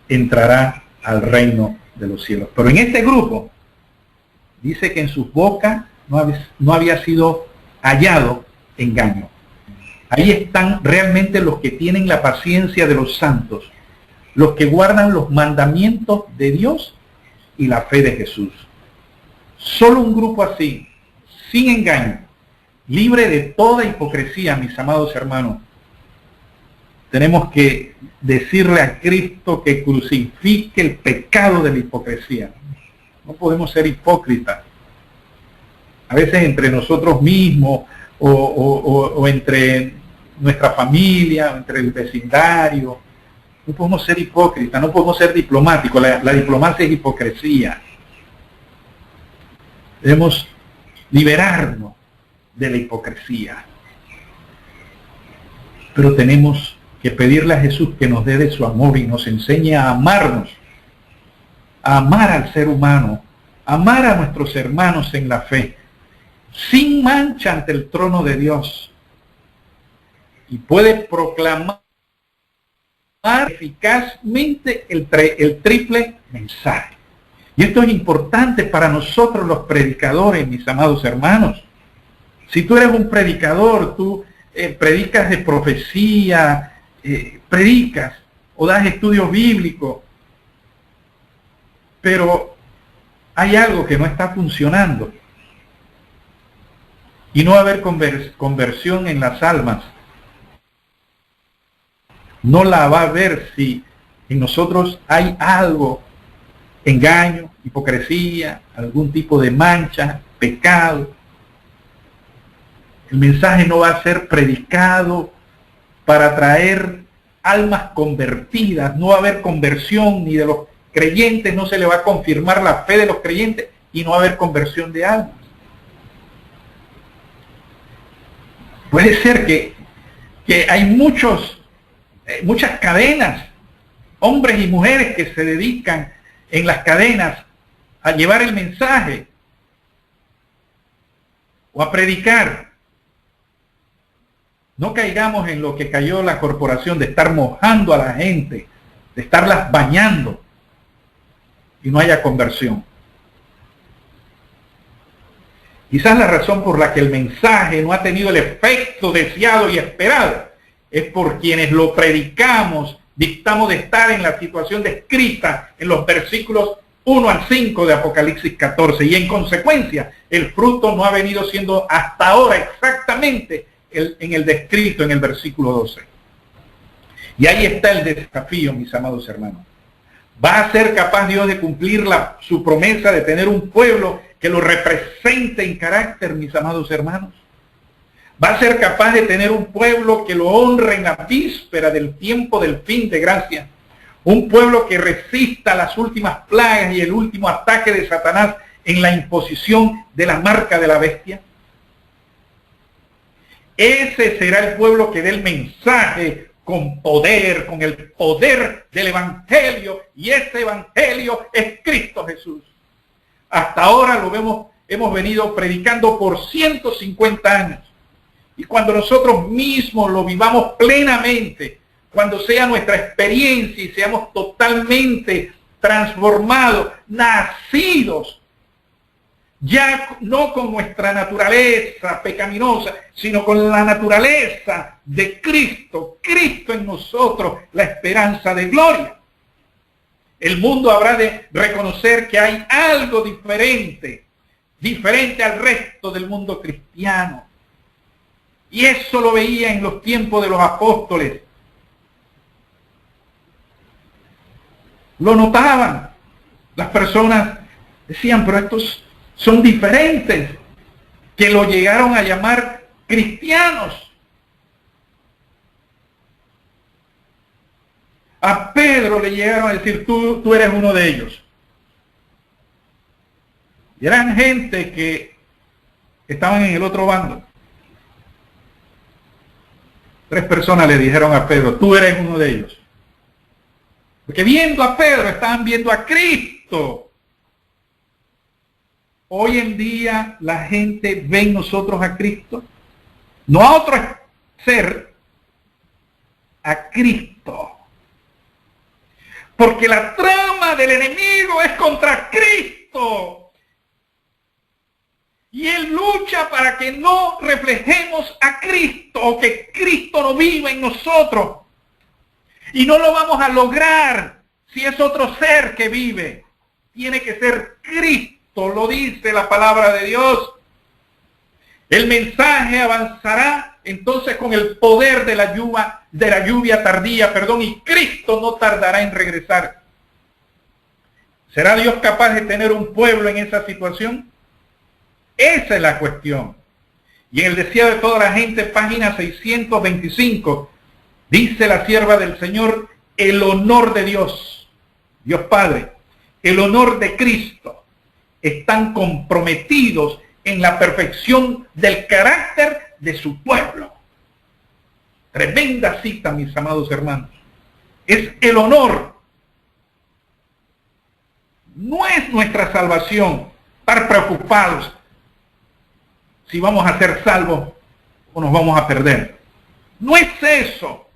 entrará al reino de los cielos. Pero en este grupo, dice que en sus bocas no había sido hallado engaño. Ahí están realmente los que tienen la paciencia de los santos, los que guardan los mandamientos de Dios y la fe de Jesús. Solo un grupo así, sin engaño, libre de toda hipocresía, mis amados hermanos. Tenemos que decirle a Cristo que crucifique el pecado de la hipocresía. No podemos ser hipócritas. A veces entre nosotros mismos o entre nuestra familia, o entre el vecindario. No podemos ser hipócritas, no podemos ser diplomáticos. La diplomacia es hipocresía. Debemos liberarnos de la hipocresía. Pero tenemos que pedirle a Jesús que nos dé de su amor y nos enseñe a amarnos, a amar al ser humano, a amar a nuestros hermanos en la fe, sin mancha ante el trono de Dios. Y puede proclamar eficazmente el triple mensaje. Y esto es importante para nosotros los predicadores, mis amados hermanos. Si tú eres un predicador, tú predicas de profecía, predicas o das estudios bíblicos, pero hay algo que no está funcionando y no va a haber conversión en las almas. No la va a haber si en nosotros hay algo, engaño, hipocresía, algún tipo de mancha, pecado. El mensaje no va a ser predicado para traer almas convertidas. No va a haber conversión ni de los creyentes, no se le va a confirmar la fe de los creyentes y no va a haber conversión de almas. Puede ser que hay muchas cadenas, hombres y mujeres que se dedican en las cadenas a llevar el mensaje o a predicar. No caigamos en lo que cayó la corporación de estar mojando a la gente, de estarlas bañando y no haya conversión. Quizás la razón por la que el mensaje no ha tenido el efecto deseado y esperado es por quienes lo predicamos, dictamos de estar en la situación descrita en los versículos 1 al 5 de Apocalipsis 14 y en consecuencia el fruto no ha venido siendo hasta ahora exactamente en el descrito en el versículo 12. Y ahí está el desafío, mis amados hermanos. ¿Va a ser capaz Dios de cumplir su promesa de tener un pueblo que lo represente en carácter, mis amados hermanos? ¿Va a ser capaz de tener un pueblo que lo honre en la víspera del tiempo del fin de gracia? Un pueblo que resista las últimas plagas y el último ataque de Satanás en la imposición de la marca de la bestia. Ese será el pueblo que dé el mensaje con poder, con el poder del Evangelio, y ese Evangelio es Cristo Jesús. Hasta ahora hemos venido predicando por 150 años. Y cuando nosotros mismos lo vivamos plenamente, cuando sea nuestra experiencia y seamos totalmente transformados, nacidos, ya no con nuestra naturaleza pecaminosa, sino con la naturaleza de Cristo, Cristo en nosotros, la esperanza de gloria. El mundo habrá de reconocer que hay algo diferente al resto del mundo cristiano. Y eso lo veía en los tiempos de los apóstoles. Lo notaban. Las personas decían, pero estos son diferentes, que lo llegaron a llamar cristianos. A Pedro le llegaron a decir, tú eres uno de ellos. Y eran gente que estaban en el otro bando. 3 personas le dijeron a Pedro, tú eres uno de ellos. Porque viendo a Pedro, estaban viendo a Cristo. Hoy en día la gente ve en nosotros a Cristo, no a otro ser, a Cristo. Porque la trama del enemigo es contra Cristo. Y él lucha para que no reflejemos a Cristo, o que Cristo no viva en nosotros. Y no lo vamos a lograr si es otro ser que vive. Tiene que ser Cristo, lo dice la palabra de Dios. El mensaje avanzará entonces con el poder de la lluvia tardía, y Cristo no tardará en regresar. ¿Será Dios capaz de tener un pueblo en esa situación? Esa es la cuestión. Y en el deseo de toda la gente, página 625, dice la sierva del Señor, el honor de Dios, Dios Padre, el honor de Cristo, están comprometidos en la perfección del carácter de su pueblo. Tremenda cita, mis amados hermanos. Es el honor. No es nuestra salvación estar preocupados si vamos a ser salvos o nos vamos a perder. No es eso.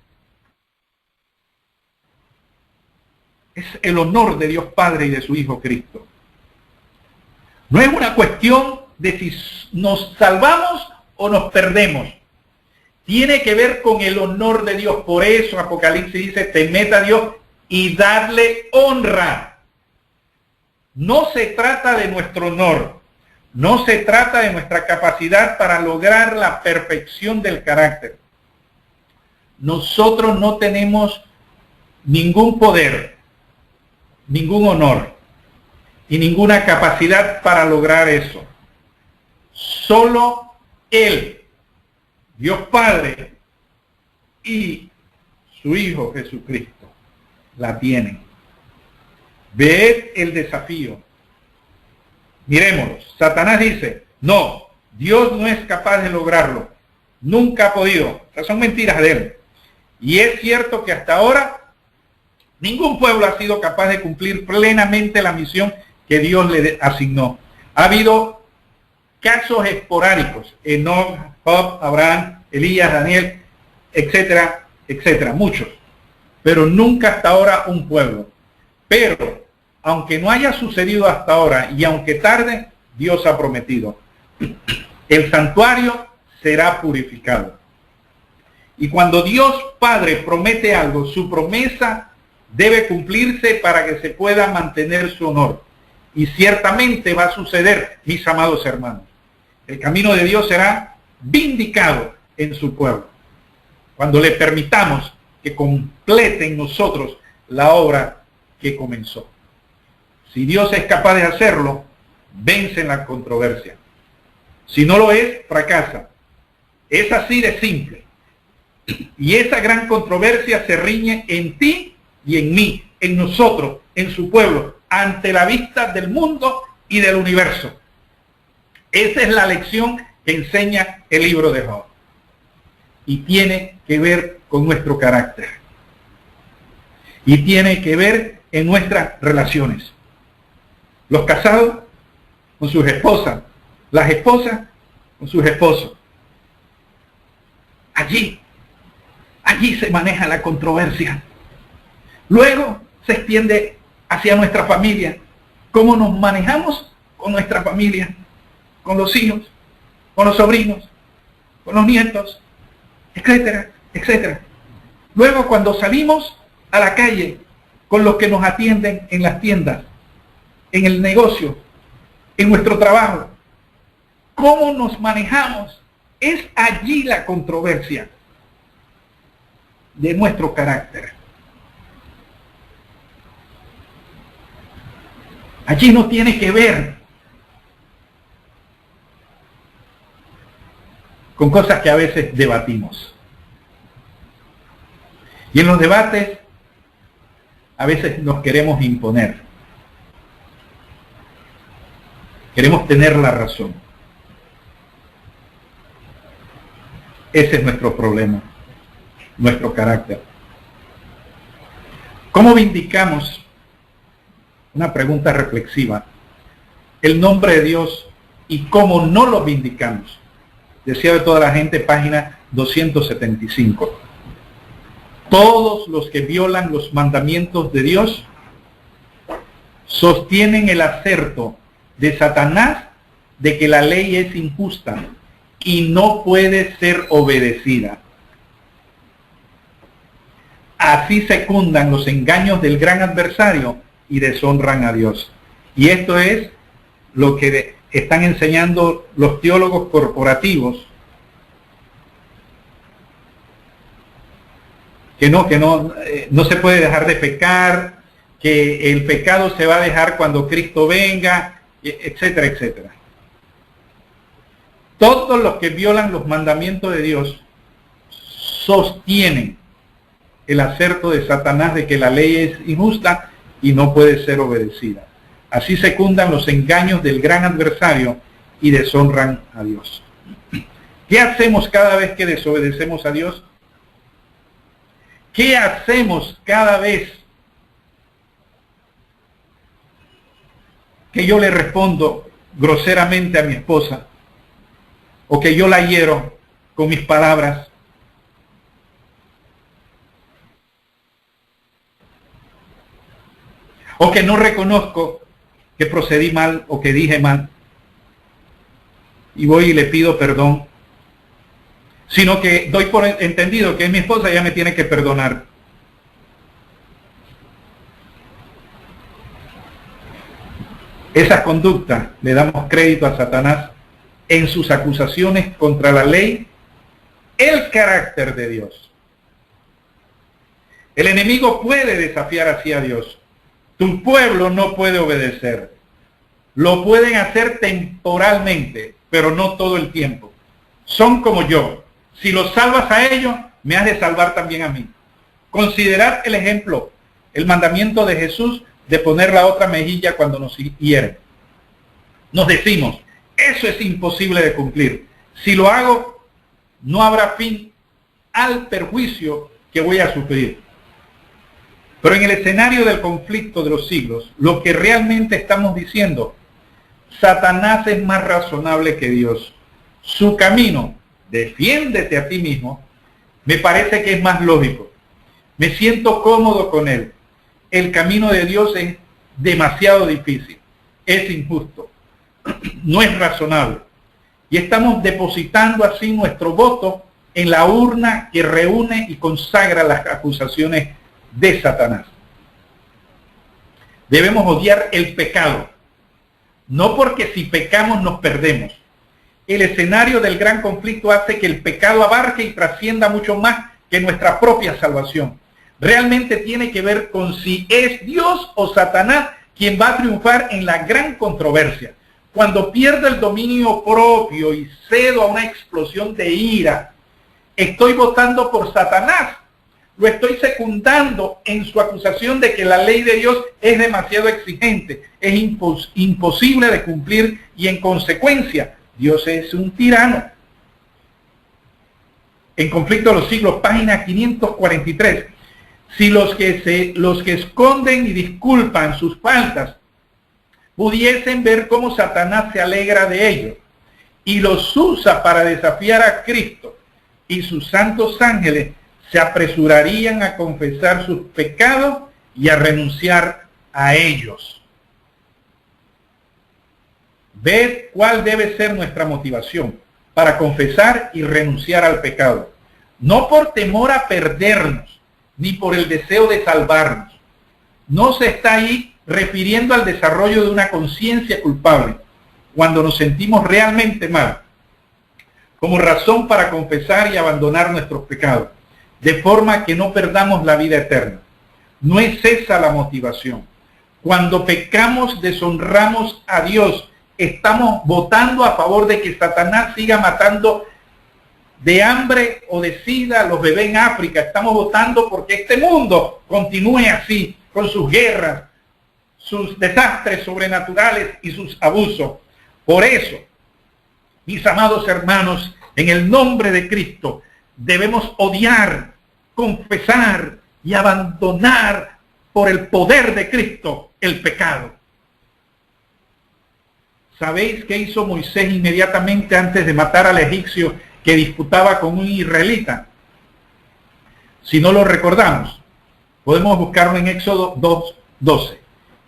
Es el honor de Dios Padre y de su Hijo Cristo. No es una cuestión de si nos salvamos o nos perdemos. Tiene que ver con el honor de Dios. Por eso Apocalipsis dice, temed a Dios y darle honra. No se trata de nuestro honor. No se trata de nuestra capacidad para lograr la perfección del carácter. Nosotros no tenemos ningún poder, ningún honor y ninguna capacidad para lograr eso. Solo Él, Dios Padre y su Hijo Jesucristo la tienen. Ved el desafío. Miremoslo. Satanás dice, no, Dios no es capaz de lograrlo. Nunca ha podido. Esas son mentiras de él. Y es cierto que hasta ahora ningún pueblo ha sido capaz de cumplir plenamente la misión que Dios le asignó. Ha habido casos esporádicos. Enoch, Job, Abraham, Elías, Daniel, etcétera, etcétera. Muchos. Pero nunca hasta ahora un pueblo. Pero, aunque no haya sucedido hasta ahora y aunque tarde, Dios ha prometido. El santuario será purificado. Y cuando Dios Padre promete algo, su promesa debe cumplirse para que se pueda mantener su honor. Y ciertamente va a suceder, mis amados hermanos. El camino de Dios será vindicado en su pueblo, cuando le permitamos que complete en nosotros la obra que comenzó. Si Dios es capaz de hacerlo, vence en la controversia. Si no lo es, fracasa. Es así de simple. Y esa gran controversia se riñe en ti y en mí, en nosotros, en su pueblo, ante la vista del mundo y del universo. Esa es la lección que enseña el libro de Job. Y tiene que ver con nuestro carácter. Y tiene que ver en nuestras relaciones. Los casados con sus esposas, las esposas con sus esposos. Allí se maneja la controversia. Luego se extiende hacia nuestra familia. ¿Cómo nos manejamos con nuestra familia? Con los hijos, con los sobrinos, con los nietos, etcétera, etcétera. Luego cuando salimos a la calle, con los que nos atienden en las tiendas, en el negocio, en nuestro trabajo. ¿Cómo nos manejamos? Es allí la controversia de nuestro carácter. Allí no tiene que ver con cosas que a veces debatimos. Y en los debates a veces nos queremos imponer. Queremos tener la razón. Ese es nuestro problema, nuestro carácter. ¿Cómo vindicamos? Una pregunta reflexiva. El nombre de Dios y cómo no lo vindicamos. Deseo de toda la gente, página 275. Todos los que violan los mandamientos de Dios sostienen el aserto de Satanás de que la ley es injusta y no puede ser obedecida. Así secundan los engaños del gran adversario y deshonran a Dios. Y esto es lo que están enseñando los teólogos corporativos que no se puede dejar de pecar, que el pecado se va a dejar cuando Cristo venga, etcétera, etcétera. Todos los que violan los mandamientos de Dios sostienen el acerto de Satanás de que la ley es injusta y no puede ser obedecida. Así secundan los engaños del gran adversario y deshonran a Dios. ¿Qué hacemos cada vez que desobedecemos a Dios? ¿Qué hacemos cada vez que yo le respondo groseramente a mi esposa? ¿O que yo la hiero con mis palabras? ¿O que no reconozco que procedí mal o que dije mal y voy y le pido perdón? Sino que doy por entendido que es mi esposa y ella me tiene que perdonar. Esa conducta le damos crédito a Satanás en sus acusaciones contra la ley, el carácter de Dios. El enemigo puede desafiar así a Dios. Tu pueblo no puede obedecer. Lo pueden hacer temporalmente, pero no todo el tiempo. Son como yo. Si los salvas a ellos, me has de salvar también a mí. Considerad el ejemplo, el mandamiento de Jesús de poner la otra mejilla cuando nos hieren. Nos decimos, eso es imposible de cumplir. Si lo hago, no habrá fin al perjuicio que voy a sufrir. Pero en el escenario del conflicto de los siglos, lo que realmente estamos diciendo, Satanás es más razonable que Dios. Su camino, defiéndete a ti mismo, me parece que es más lógico. Me siento cómodo con él. El camino de Dios es demasiado difícil, es injusto, no es razonable. Y estamos depositando así nuestro voto en la urna que reúne y consagra las acusaciones de Satanás. Debemos odiar el pecado, no porque si pecamos nos perdemos. El escenario del gran conflicto hace que el pecado abarque y trascienda mucho más que nuestra propia salvación. Realmente tiene que ver con si es Dios o Satanás quien va a triunfar en la gran controversia. Cuando pierdo el dominio propio y cedo a una explosión de ira, estoy votando por Satanás. Lo estoy secundando en su acusación de que la ley de Dios es demasiado exigente, es imposible de cumplir y en consecuencia Dios es un tirano. En Conflicto de los Siglos, página 543. Si los que esconden y disculpan sus faltas pudiesen ver cómo Satanás se alegra de ellos y los usa para desafiar a Cristo y sus santos ángeles, se apresurarían a confesar sus pecados y a renunciar a ellos. Ved cuál debe ser nuestra motivación para confesar y renunciar al pecado. No por temor a perdernos, ni por el deseo de salvarnos. No se está ahí refiriendo al desarrollo de una conciencia culpable, cuando nos sentimos realmente mal, como razón para confesar y abandonar nuestros pecados, de forma que no perdamos la vida eterna. No es esa la motivación. Cuando pecamos, deshonramos a Dios. Estamos votando a favor de que Satanás siga matando de hambre o de sida a los bebés en África. Estamos votando porque este mundo continúe así, con sus guerras, sus desastres sobrenaturales y sus abusos. Por eso, mis amados hermanos, en el nombre de Cristo, debemos odiar, confesar y abandonar por el poder de Cristo el pecado. ¿Sabéis qué hizo Moisés inmediatamente antes de matar al egipcio que disputaba con un israelita? Si no lo recordamos, podemos buscarlo en Éxodo 2:12.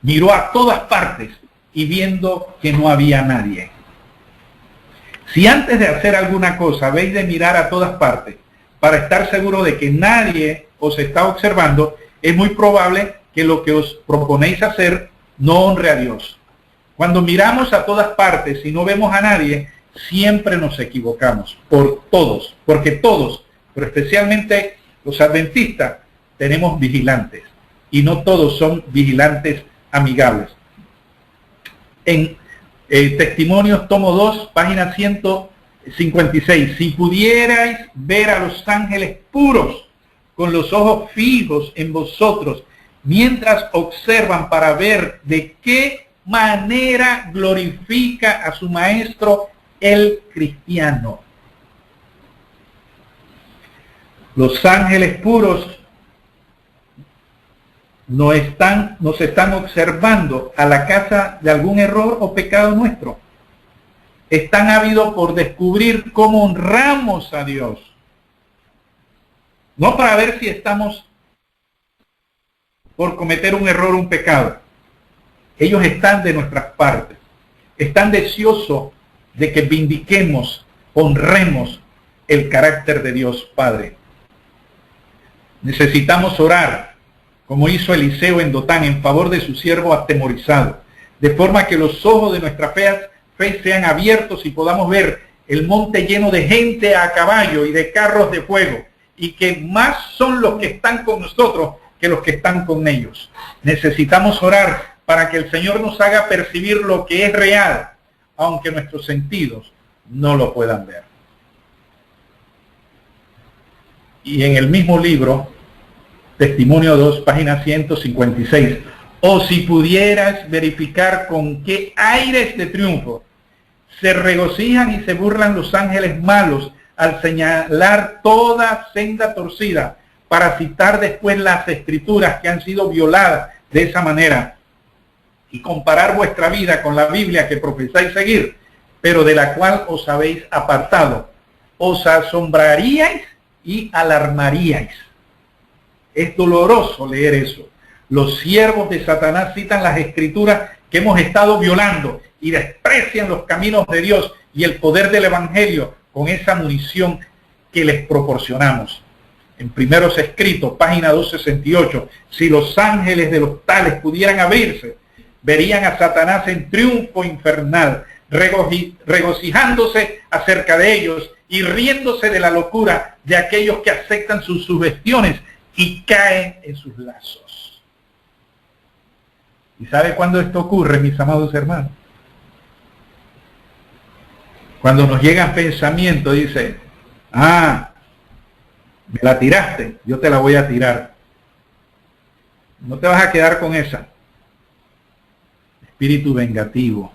Miró a todas partes y viendo que no había nadie. Si antes de hacer alguna cosa habéis de mirar a todas partes para estar seguro de que nadie os está observando, es muy probable que lo que os proponéis hacer no honre a Dios. Cuando miramos a todas partes y no vemos a nadie, siempre nos equivocamos, porque todos, pero especialmente los adventistas, tenemos vigilantes, y no todos son vigilantes amigables. En Testimonios, tomo 2, página 156, si pudierais ver a los ángeles puros, con los ojos fijos en vosotros, mientras observan para ver de qué manera glorifica a su maestro el cristiano. Los ángeles puros nos están observando a la caza de algún error o pecado nuestro. Están ávidos por descubrir cómo honramos a Dios. No para ver si estamos por cometer un error o un pecado. Ellos están de nuestras partes. Están deseosos de que vindiquemos, honremos el carácter de Dios Padre. Necesitamos orar, como hizo Eliseo en Dotán, en favor de su siervo atemorizado, de forma que los ojos de nuestra fe sean abiertos y podamos ver el monte lleno de gente a caballo y de carros de fuego, y que más son los que están con nosotros que los que están con ellos. Necesitamos orar para que el Señor nos haga percibir lo que es real, aunque nuestros sentidos no lo puedan ver. Y en el mismo libro, Testimonio 2, página 156, o si pudieras verificar con qué aires de triunfo se regocijan y se burlan los ángeles malos al señalar toda senda torcida, para citar después las escrituras que han sido violadas de esa manera, y comparar vuestra vida con la Biblia que profesáis seguir, pero de la cual os habéis apartado, os asombraríais y alarmaríais. Es doloroso leer eso. Los siervos de Satanás citan las escrituras que hemos estado violando y desprecian los caminos de Dios y el poder del Evangelio con esa munición que les proporcionamos. En Primeros Escritos, página 268, si los ángeles de los tales pudieran abrirse, verían a Satanás en triunfo infernal, regocijándose acerca de ellos y riéndose de la locura de aquellos que aceptan sus sugestiones y caen en sus lazos. ¿Y sabe cuándo esto ocurre, mis amados hermanos? Cuando nos llegan pensamientos, dice, me la tiraste, yo te la voy a tirar. No te vas a quedar con esa. Espíritu vengativo.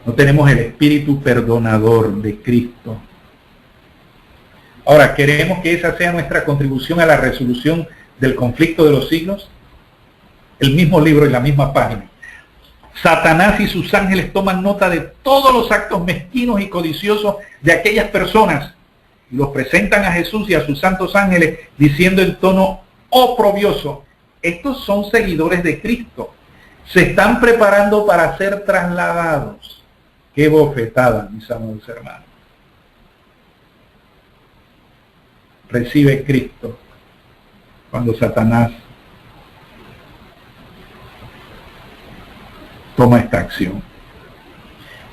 No tenemos el espíritu perdonador de Cristo. Ahora, ¿queremos que esa sea nuestra contribución a la resolución del conflicto de los siglos? El mismo libro y la misma página. Satanás y sus ángeles toman nota de todos los actos mezquinos y codiciosos de aquellas personas y los presentan a Jesús y a sus santos ángeles diciendo en tono oprobioso, estos son seguidores de Cristo, se están preparando para ser trasladados. Qué bofetada, mis amados hermanos. Recibe Cristo cuando Satanás toma esta acción.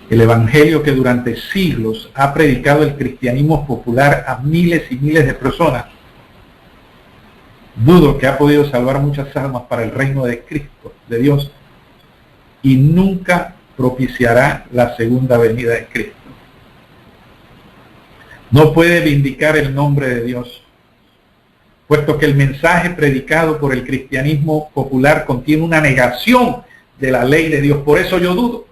El evangelio que durante siglos ha predicado el cristianismo popular a miles y miles de personas, dudo que ha podido salvar muchas almas para el reino de Cristo, de Dios, y nunca propiciará la segunda venida de Cristo. No puede vindicar el nombre de Dios, puesto que el mensaje predicado por el cristianismo popular contiene una negación de la ley de Dios. Por eso yo dudo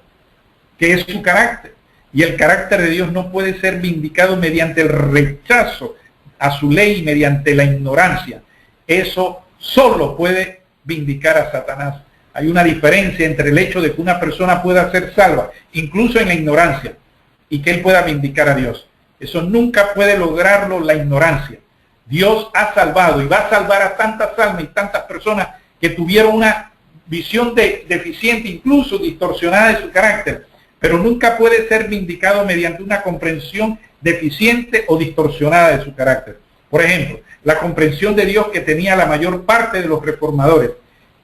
que es su carácter. Y el carácter de Dios no puede ser vindicado mediante el rechazo a su ley, mediante la ignorancia. Eso solo puede vindicar a Satanás. Hay una diferencia entre el hecho de que una persona pueda ser salva, incluso en la ignorancia, y que él pueda vindicar a Dios. Eso nunca puede lograrlo la ignorancia. Dios ha salvado y va a salvar a tantas almas y tantas personas que tuvieron una visión deficiente, incluso distorsionada de su carácter, pero nunca puede ser vindicado mediante una comprensión deficiente o distorsionada de su carácter. Por ejemplo, la comprensión de Dios que tenía la mayor parte de los reformadores,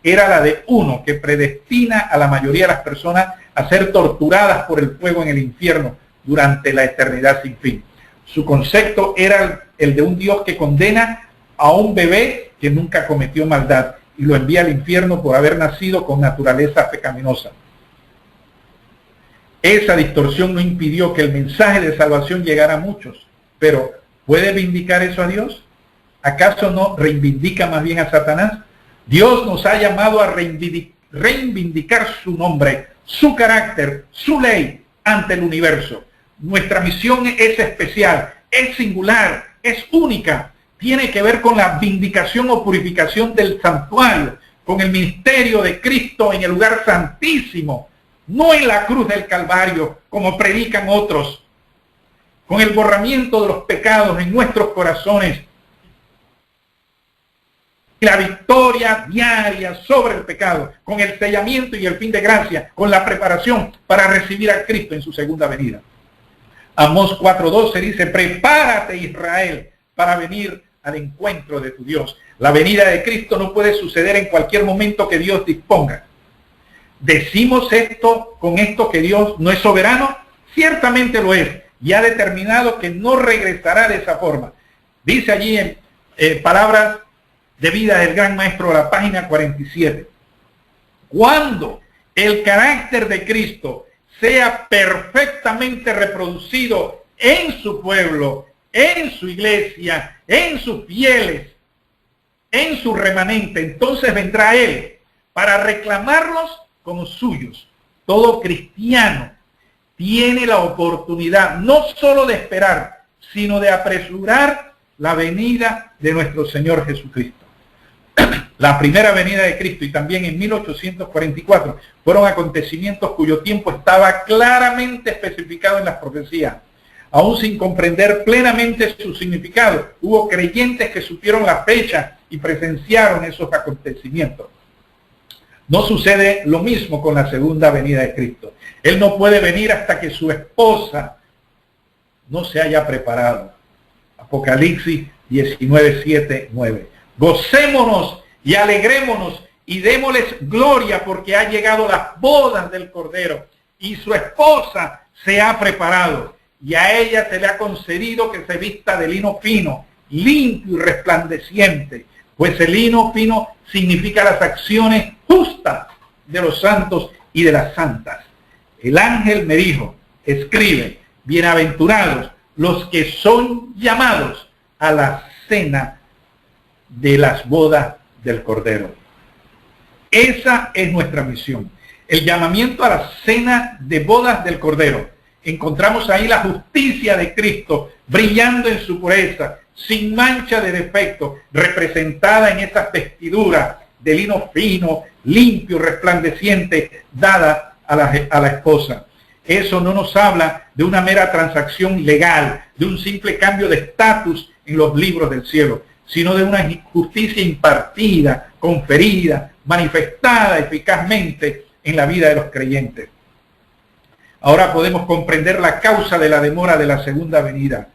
era la de uno que predestina a la mayoría de las personas a ser torturadas por el fuego en el infierno durante la eternidad sin fin. Su concepto era el de un Dios que condena a un bebé que nunca cometió maldad y lo envía al infierno por haber nacido con naturaleza pecaminosa. Esa distorsión no impidió que el mensaje de salvación llegara a muchos, pero ¿puede vindicar eso a Dios? ¿Acaso no reivindica más bien a Satanás? Dios nos ha llamado a reivindicar su nombre, su carácter, su ley ante el universo. Nuestra misión es especial, es singular, es única. Tiene que ver con la vindicación o purificación del santuario, con el ministerio de Cristo en el lugar santísimo, no en la cruz del Calvario, como predican otros, con el borramiento de los pecados en nuestros corazones, y la victoria diaria sobre el pecado, con el sellamiento y el fin de gracia, con la preparación para recibir a Cristo en su segunda venida. Amós 4:12 dice: prepárate, Israel, para venir al encuentro de tu Dios. La venida de Cristo no puede suceder en cualquier momento que Dios disponga. ¿Decimos esto con esto que Dios no es soberano? Ciertamente lo es, y ha determinado que no regresará de esa forma. Dice allí en palabras de vida del gran maestro de la página 47. Cuando el carácter de Cristo sea perfectamente reproducido en su pueblo, en su iglesia, en sus fieles, en su remanente, entonces vendrá Él para reclamarlos como suyos. Todo cristiano tiene la oportunidad no solo de esperar, sino de apresurar la venida de nuestro Señor Jesucristo. La primera venida de Cristo y también en 1844 fueron acontecimientos cuyo tiempo estaba claramente especificado en las profecías. Aún sin comprender plenamente su significado, hubo creyentes que supieron la fecha y presenciaron esos acontecimientos. No sucede lo mismo con la segunda venida de Cristo. Él no puede venir hasta que su esposa no se haya preparado. Apocalipsis 19:7-9. Gocémonos y alegrémonos y démosles gloria porque ha llegado las bodas del Cordero y su esposa se ha preparado y a ella se le ha concedido que se vista de lino fino, limpio y resplandeciente, pues el lino fino significa las acciones justas de los santos y de las santas. El ángel me dijo: escribe, bienaventurados los que son llamados a la cena de las bodas del Cordero. Esa es nuestra misión, el llamamiento a la cena de bodas del Cordero. Encontramos ahí la justicia de Cristo brillando en su pureza, sin mancha de defecto, representada en esas vestiduras de lino fino, limpio, resplandeciente, dada a la esposa. Eso no nos habla de una mera transacción legal, de un simple cambio de estatus en los libros del cielo, sino de una justicia impartida, conferida, manifestada eficazmente en la vida de los creyentes. Ahora podemos comprender la causa de la demora de la segunda venida.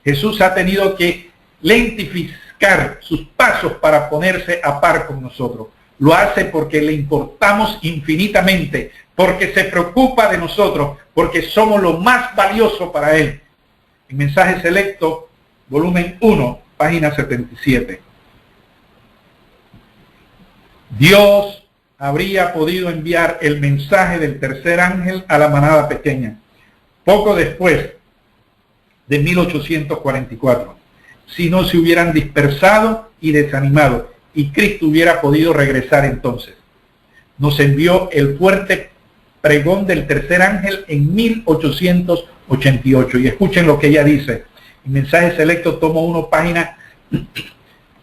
Jesús ha tenido que lentificar sus pasos para ponerse a par con nosotros. Lo hace porque le importamos infinitamente, porque se preocupa de nosotros, porque somos lo más valioso para Él. En Mensaje Selecto, volumen 1, página 77. Dios habría podido enviar el mensaje del tercer ángel a la manada pequeña, poco después de 1844, si no se hubieran dispersado y desanimado, y Cristo hubiera podido regresar entonces. Nos envió el fuerte pregón del tercer ángel en 1888, y escuchen lo que ella dice. En Mensaje Selecto, tomo 1, página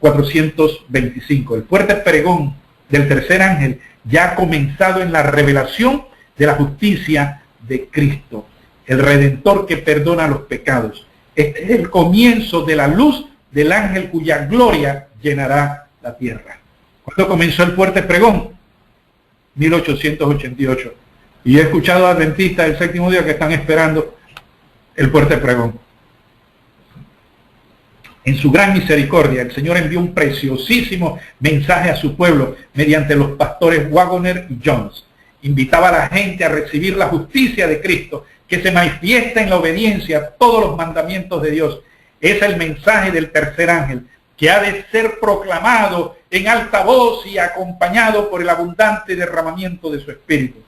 425. El fuerte pregón del tercer ángel ya ha comenzado en la revelación de la justicia de Cristo, el Redentor que perdona los pecados. Este es el comienzo de la luz del ángel cuya gloria llenará la tierra. ¿Cuándo comenzó el fuerte pregón? 1888. Y he escuchado a adventistas del séptimo día que están esperando el fuerte pregón. En su gran misericordia, el Señor envió un preciosísimo mensaje a su pueblo mediante los pastores Waggoner y Jones. Invitaba a la gente a recibir la justicia de Cristo, que se manifiesta en la obediencia a todos los mandamientos de Dios. Es el mensaje del tercer ángel, que ha de ser proclamado en alta voz y acompañado por el abundante derramamiento de su Espíritu.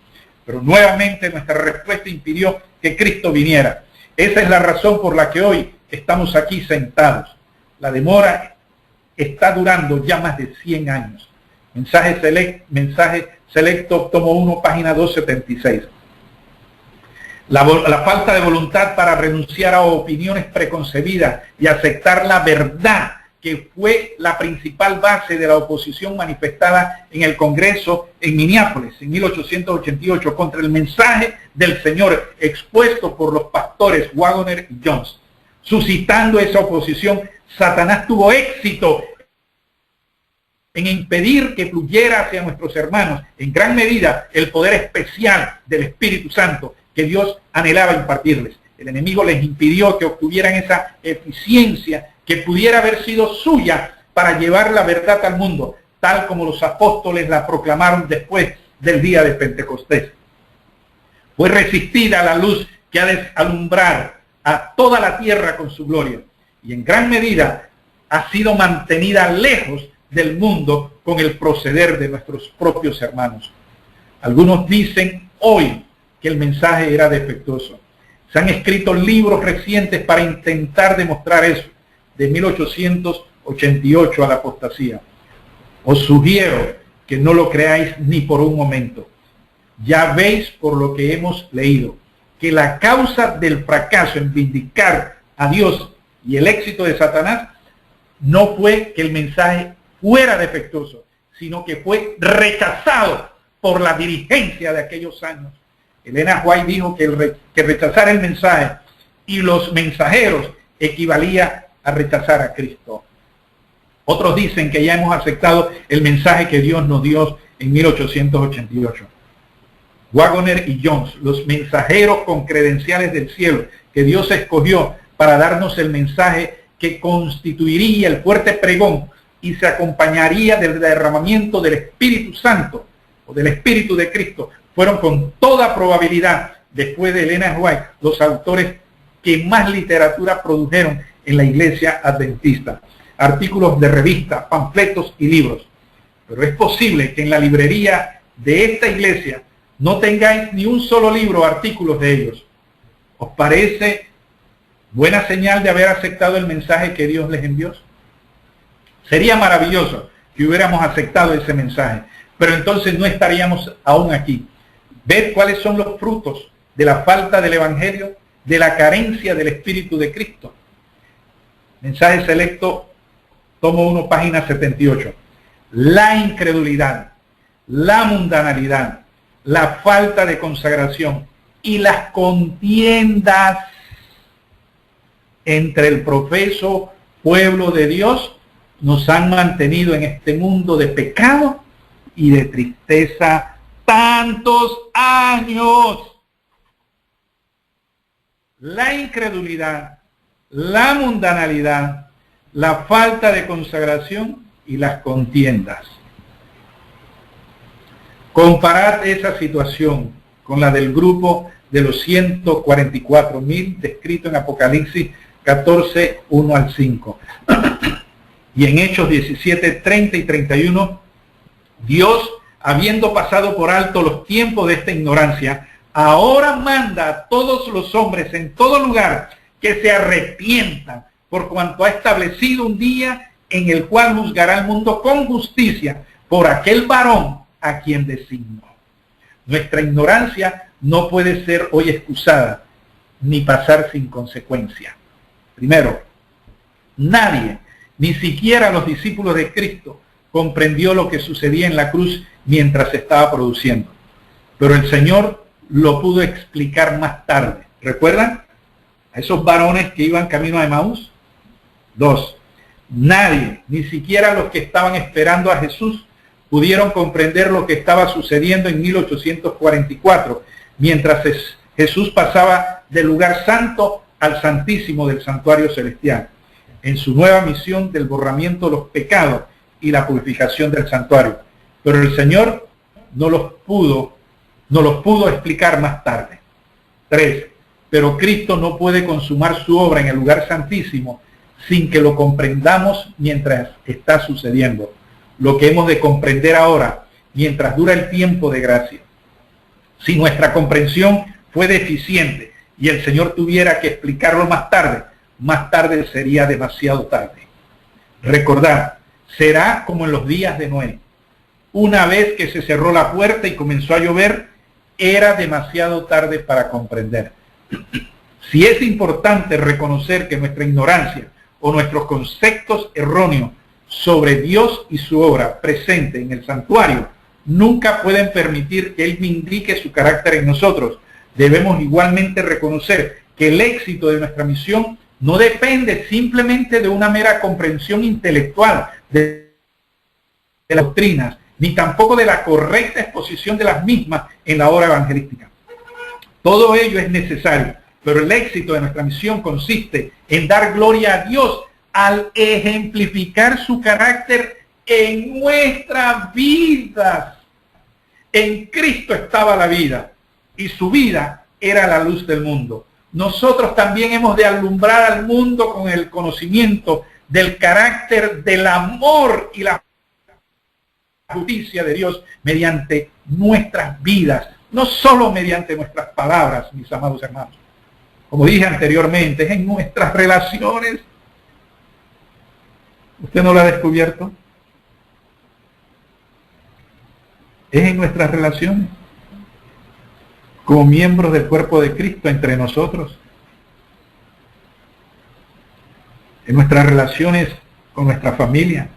Pero nuevamente nuestra respuesta impidió que Cristo viniera. Esa es la razón por la que hoy estamos aquí sentados. La demora está durando ya más de 100 años. Mensaje selecto, tomo 1, página 276. La falta de voluntad para renunciar a opiniones preconcebidas y aceptar la verdad, que fue la principal base de la oposición manifestada en el Congreso en Minneapolis en 1888 contra el mensaje del Señor expuesto por los pastores Waggoner y Jones. Suscitando esa oposición, Satanás tuvo éxito en impedir que fluyera hacia nuestros hermanos, en gran medida, el poder especial del Espíritu Santo que Dios anhelaba impartirles. El enemigo les impidió que obtuvieran esa eficiencia que pudiera haber sido suya para llevar la verdad al mundo, tal como los apóstoles la proclamaron después del día de Pentecostés. Fue resistida la luz que ha de alumbrar a toda la tierra con su gloria, y en gran medida ha sido mantenida lejos del mundo con el proceder de nuestros propios hermanos. Algunos dicen hoy que el mensaje era defectuoso. Se han escrito libros recientes para intentar demostrar eso, de 1888 a la apostasía. Os sugiero que no lo creáis ni por un momento. Ya veis por lo que hemos leído, que la causa del fracaso en vindicar a Dios y el éxito de Satanás no fue que el mensaje fuera defectuoso, sino que fue rechazado por la dirigencia de aquellos años. Elena White dijo que rechazar el mensaje y los mensajeros equivalía a rechazar a Cristo. Otros dicen que ya hemos aceptado el mensaje que Dios nos dio en 1888. Waggoner y Jones, los mensajeros con credenciales del cielo que Dios escogió para darnos el mensaje que constituiría el fuerte pregón y se acompañaría del derramamiento del Espíritu Santo o del Espíritu de Cristo, fueron con toda probabilidad, después de Elena White, los autores que más literatura produjeron en la iglesia adventista. Artículos de revistas, panfletos y libros. Pero es posible que en la librería de esta iglesia no tengáis ni un solo libro o artículos de ellos. ¿Os parece buena señal de haber aceptado el mensaje que Dios les envió? Sería maravilloso que hubiéramos aceptado ese mensaje, pero entonces no estaríamos aún aquí. Ved cuáles son los frutos de la falta del Evangelio, de la carencia del Espíritu de Cristo. Mensaje selecto, tomo 1, página 78. La incredulidad, la mundanalidad, la falta de consagración y las contiendas entre el profeso pueblo de Dios nos han mantenido en este mundo de pecado y de tristeza tantos años. La incredulidad, la mundanalidad, la falta de consagración y las contiendas. Comparad esa situación con la del grupo de los 144.000 descrito en Apocalipsis 14, 1 al 5. Y en Hechos 17, 30 y 31, Dios, habiendo pasado por alto los tiempos de esta ignorancia, ahora manda a todos los hombres en todo lugar que se arrepientan, por cuanto ha establecido un día en el cual juzgará al mundo con justicia por aquel varón a quien designó. Nuestra ignorancia no puede ser hoy excusada ni pasar sin consecuencia. Primero, nadie, ni siquiera los discípulos de Cristo, comprendió lo que sucedía en la cruz mientras se estaba produciendo. Pero el Señor lo pudo explicar más tarde. ¿Recuerdan? A esos varones que iban camino a Emaús. 2. Nadie, ni siquiera los que estaban esperando a Jesús, pudieron comprender lo que estaba sucediendo en 1844, mientras Jesús pasaba del lugar santo al santísimo del santuario celestial. en su nueva misión del borramiento de los pecados y la purificación del santuario. Pero el Señor no los pudo explicar más tarde. 3. Pero Cristo no puede consumar su obra en el lugar santísimo sin que lo comprendamos mientras está sucediendo. Lo que hemos de comprender ahora, mientras dura el tiempo de gracia. Si nuestra comprensión fue deficiente y el Señor tuviera que explicarlo más tarde sería demasiado tarde. Recordad, será como en los días de Noé. Una vez que se cerró la puerta y comenzó a llover, era demasiado tarde para comprender. Si es importante reconocer que nuestra ignorancia o nuestros conceptos erróneos sobre Dios y su obra presente en el santuario nunca pueden permitir que Él vindique su carácter en nosotros, debemos igualmente reconocer que el éxito de nuestra misión no depende simplemente de una mera comprensión intelectual de las doctrinas, ni tampoco de la correcta exposición de las mismas en la obra evangelística. Todo ello es necesario, pero el éxito de nuestra misión consiste en dar gloria a Dios al ejemplificar su carácter en nuestras vidas. En Cristo estaba la vida, y su vida era la luz del mundo. Nosotros también hemos de alumbrar al mundo con el conocimiento del carácter del amor y la justicia de Dios mediante nuestras vidas, no solo mediante nuestras palabras, mis amados hermanos. Como dije anteriormente, es en nuestras relaciones. ¿Usted no lo ha descubierto? Es en nuestras relaciones como miembros del cuerpo de Cristo entre nosotros, en nuestras relaciones con nuestra familia,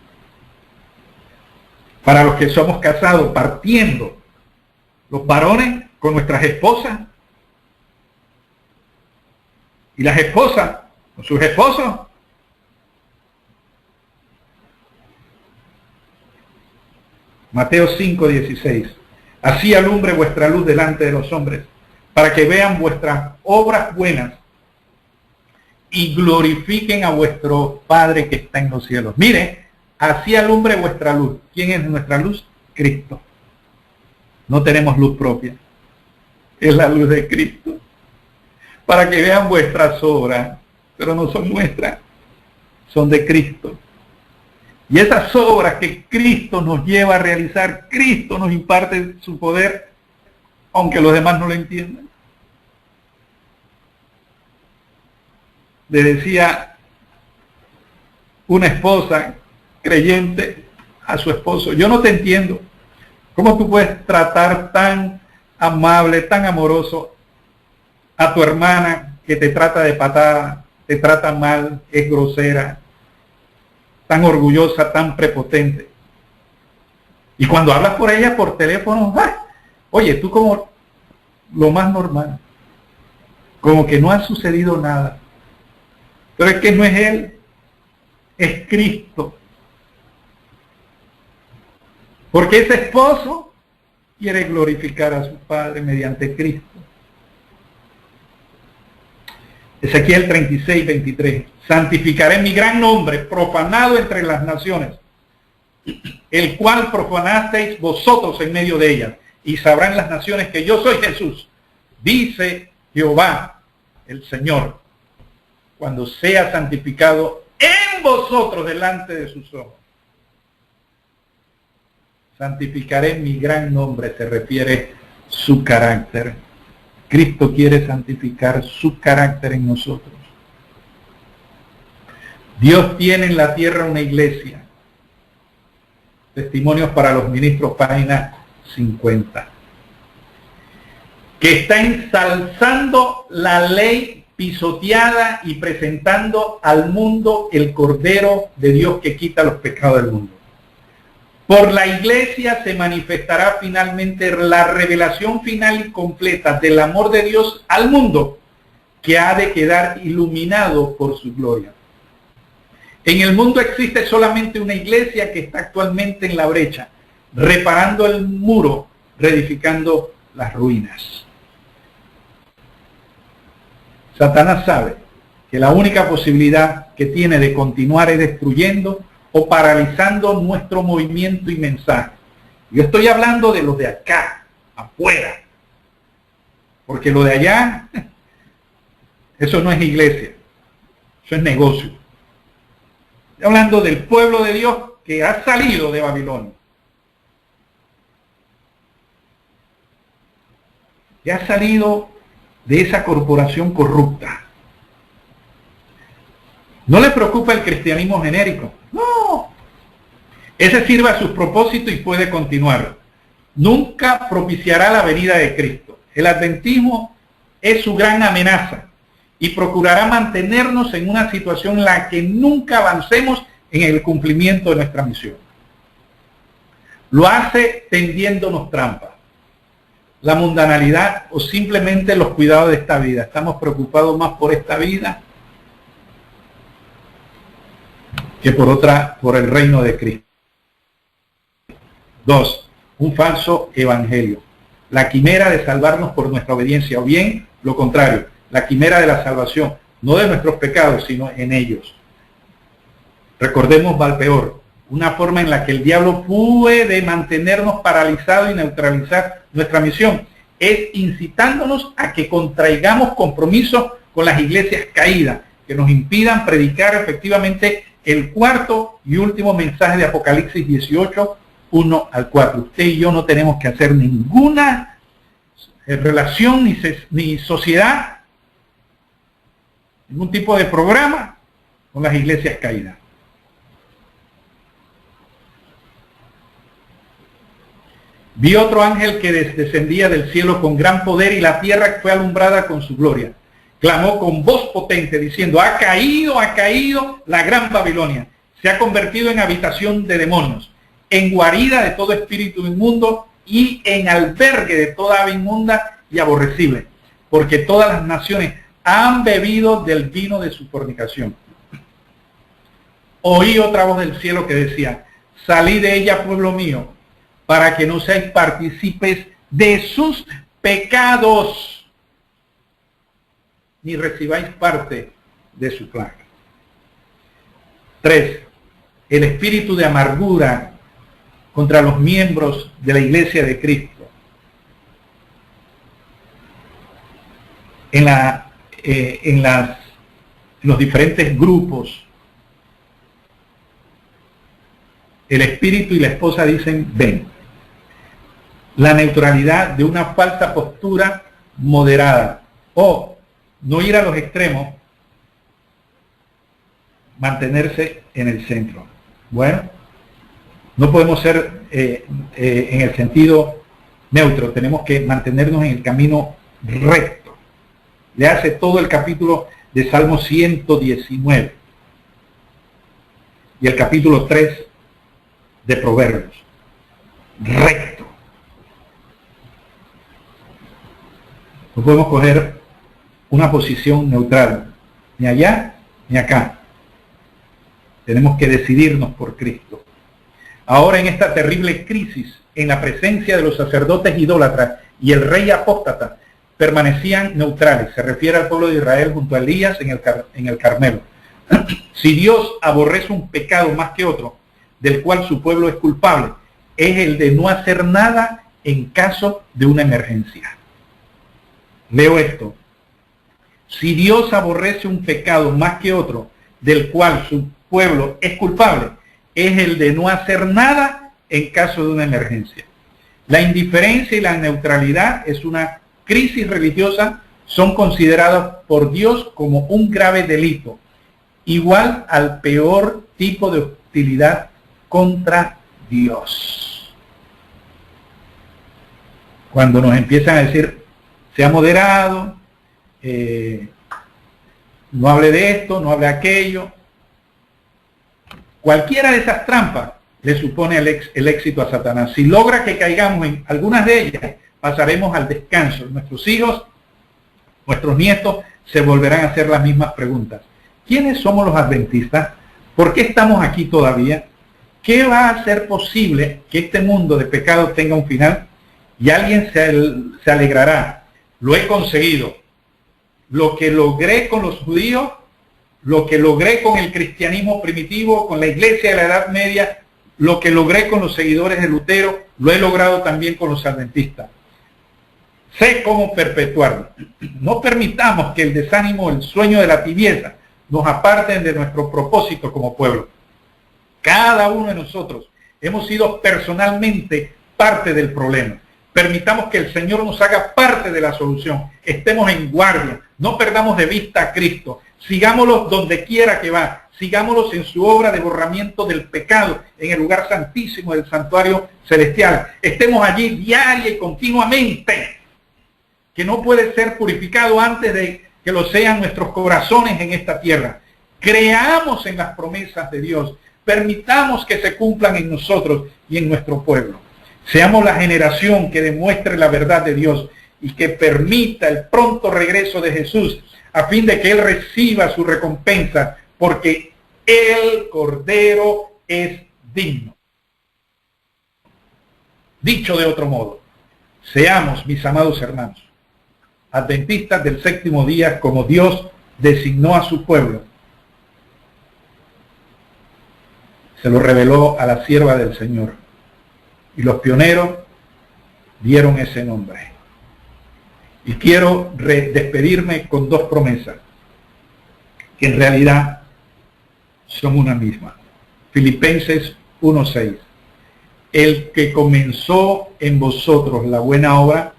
para los que somos casados, partiendo los varones con nuestras esposas y las esposas con sus esposos. Mateo 5:16. Así alumbre vuestra luz delante de los hombres, para que vean vuestras obras buenas y glorifiquen a vuestro Padre que está en los cielos. Mire, así alumbre vuestra luz. ¿Quién es nuestra luz? Cristo. No tenemos luz propia. Es la luz de Cristo. Para que vean vuestras obras, pero no son nuestras, son de Cristo. Y esas obras que Cristo nos lleva a realizar, Cristo nos imparte su poder, aunque los demás no lo entiendan. Le decía una esposa creyente a su esposo: yo no te entiendo. ¿Cómo tú puedes tratar tan amable, tan amoroso a tu hermana que te trata de patada, te trata mal, es grosera, tan orgullosa, tan prepotente? Y cuando hablas por ella por teléfono, ¡ay! Oye, tú como lo más normal, como que no ha sucedido nada. Pero es que no es Él, es Cristo. Porque ese esposo quiere glorificar a su Padre mediante Cristo. Ezequiel 36:23. Santificaré mi gran nombre, profanado entre las naciones, el cual profanasteis vosotros en medio de ellas, y sabrán las naciones que yo soy Jesús, dice Jehová el Señor, cuando sea santificado en vosotros delante de sus ojos. Santificaré mi gran nombre, se refiere su carácter. Cristo quiere santificar su carácter en nosotros. Dios tiene en la tierra una iglesia. Testimonios para los ministros, página 50. Que está ensalzando la ley pisoteada y presentando al mundo el Cordero de Dios que quita los pecados del mundo. Por la iglesia se manifestará finalmente la revelación final y completa del amor de Dios al mundo, que ha de quedar iluminado por su gloria. En el mundo existe solamente una iglesia que está actualmente en la brecha, reparando el muro, reedificando las ruinas. Satanás sabe que la única posibilidad que tiene de continuar destruyendo o paralizando nuestro movimiento y mensaje. Yo estoy hablando de los de acá, afuera, porque lo de allá, eso no es iglesia, eso es negocio. Estoy hablando del pueblo de Dios que ha salido de Babilonia, que ha salido de esa corporación corrupta. No le preocupa el cristianismo genérico, no. Ese sirve a sus propósitos y puede continuar. Nunca propiciará la venida de Cristo. El adventismo es su gran amenaza y procurará mantenernos en una situación en la que nunca avancemos en el cumplimiento de nuestra misión. Lo hace tendiéndonos trampas, la mundanalidad o simplemente los cuidados de esta vida. Estamos preocupados más por esta vida que por el reino de Cristo. 2. Un falso evangelio. La quimera de salvarnos por nuestra obediencia, o bien lo contrario, la quimera de la salvación, no de nuestros pecados, sino en ellos. Recordemos Valpeor, una forma en la que el diablo puede mantenernos paralizados y neutralizar nuestra misión, es incitándonos a que contraigamos compromisos con las iglesias caídas, que nos impidan predicar efectivamente el cuarto y último mensaje de Apocalipsis 18, 1 al 4. Usted y yo no tenemos que hacer ninguna relación ni sociedad, ningún tipo de programa con las iglesias caídas. Vi otro ángel que descendía del cielo con gran poder y la tierra fue alumbrada con su gloria. Clamó con voz potente diciendo: ha caído la gran Babilonia. Se ha convertido en habitación de demonios, en guarida de todo espíritu inmundo y en albergue de toda ave inmunda y aborrecible, porque todas las naciones han bebido del vino de su fornicación. Oí otra voz del cielo que decía: salid de ella, pueblo mío, para que no seáis partícipes de sus pecados, ni recibáis parte de su plaga. 3. El espíritu de amargura contra los miembros de la iglesia de Cristo. En los diferentes grupos, el espíritu y la esposa dicen: ven. La neutralidad de una falsa postura moderada, o no ir a los extremos, mantenerse en el centro. Bueno, no podemos ser en el sentido neutro, tenemos que mantenernos en el camino recto. Le hace todo el capítulo de Salmo 119 y el capítulo 3 de Proverbios. Recto. No podemos coger una posición neutral, ni allá ni acá. Tenemos que decidirnos por Cristo. Ahora, en esta terrible crisis, en la presencia de los sacerdotes idólatras y el rey apóstata, permanecían neutrales. Se refiere al pueblo de Israel junto a Elías en el Carmelo. Si Dios aborrece un pecado más que otro, del cual su pueblo es culpable, es el de no hacer nada en caso de una emergencia. Leo esto: si Dios aborrece un pecado más que otro, del cual su pueblo es culpable, es el de no hacer nada en caso de una emergencia. La indiferencia y la neutralidad es una crisis religiosa, son consideradas por Dios como un grave delito, igual al peor tipo de hostilidad contra Dios. Cuando nos empiezan a decir: sea moderado, no hable de esto, no hable de aquello. Cualquiera de esas trampas le supone el éxito a Satanás. Si logra que caigamos en algunas de ellas, pasaremos al descanso. Nuestros hijos, nuestros nietos, se volverán a hacer las mismas preguntas. ¿Quiénes somos los adventistas? ¿Por qué estamos aquí todavía? ¿Qué va a hacer posible que este mundo de pecado tenga un final? Y alguien se alegrará: lo he conseguido. Lo que logré con los judíos, Lo que logré con el cristianismo primitivo, con la iglesia de la Edad Media, lo que logré con los seguidores de Lutero, lo he logrado también con los adventistas. Sé cómo perpetuarlo. No permitamos que el desánimo, el sueño de la tibieza, nos aparten de nuestro propósito como pueblo. Cada uno de nosotros hemos sido personalmente parte del problema. Permitamos que el Señor nos haga parte de la solución. Estemos en guardia. No perdamos de vista a Cristo. Sigámoslo donde quiera que va. Sigámoslos en su obra de borramiento del pecado en el lugar santísimo del santuario celestial. Estemos allí diaria y continuamente, que no puede ser purificado antes de que lo sean nuestros corazones en esta tierra. Creamos en las promesas de Dios. Permitamos que se cumplan en nosotros y en nuestro pueblo. Seamos la generación que demuestre la verdad de Dios y que permita el pronto regreso de Jesús a fin de que Él reciba su recompensa, porque el Cordero es digno. Dicho de otro modo, seamos, mis amados hermanos, adventistas del séptimo día como Dios designó a su pueblo. Se lo reveló a la sierva del Señor. Y los pioneros dieron ese nombre. Y quiero despedirme con dos promesas, que en realidad son una misma. Filipenses 1:6. El que comenzó en vosotros la buena obra,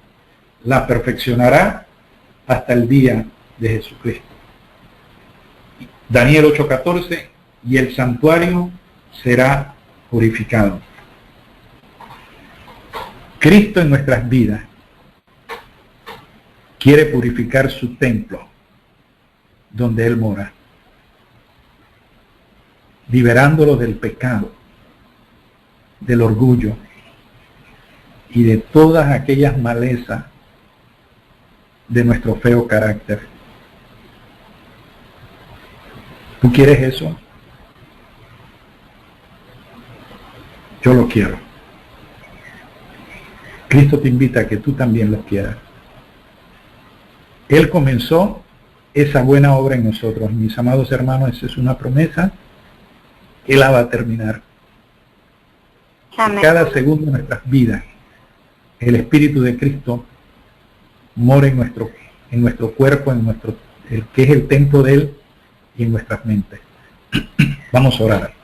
la perfeccionará hasta el día de Jesucristo. Daniel 8:14. Y el santuario será purificado. Cristo en nuestras vidas quiere purificar su templo donde Él mora, liberándolo del pecado, del orgullo y de todas aquellas malezas de nuestro feo carácter. ¿Tú quieres eso? Yo lo quiero. Cristo te invita a que tú también lo quieras. Él comenzó esa buena obra en nosotros. Mis amados hermanos, esa es una promesa. Él la va a terminar. En cada segundo de nuestras vidas, el Espíritu de Cristo mora en nuestro cuerpo, el que es el templo de Él, y en nuestras mentes. Vamos a orar.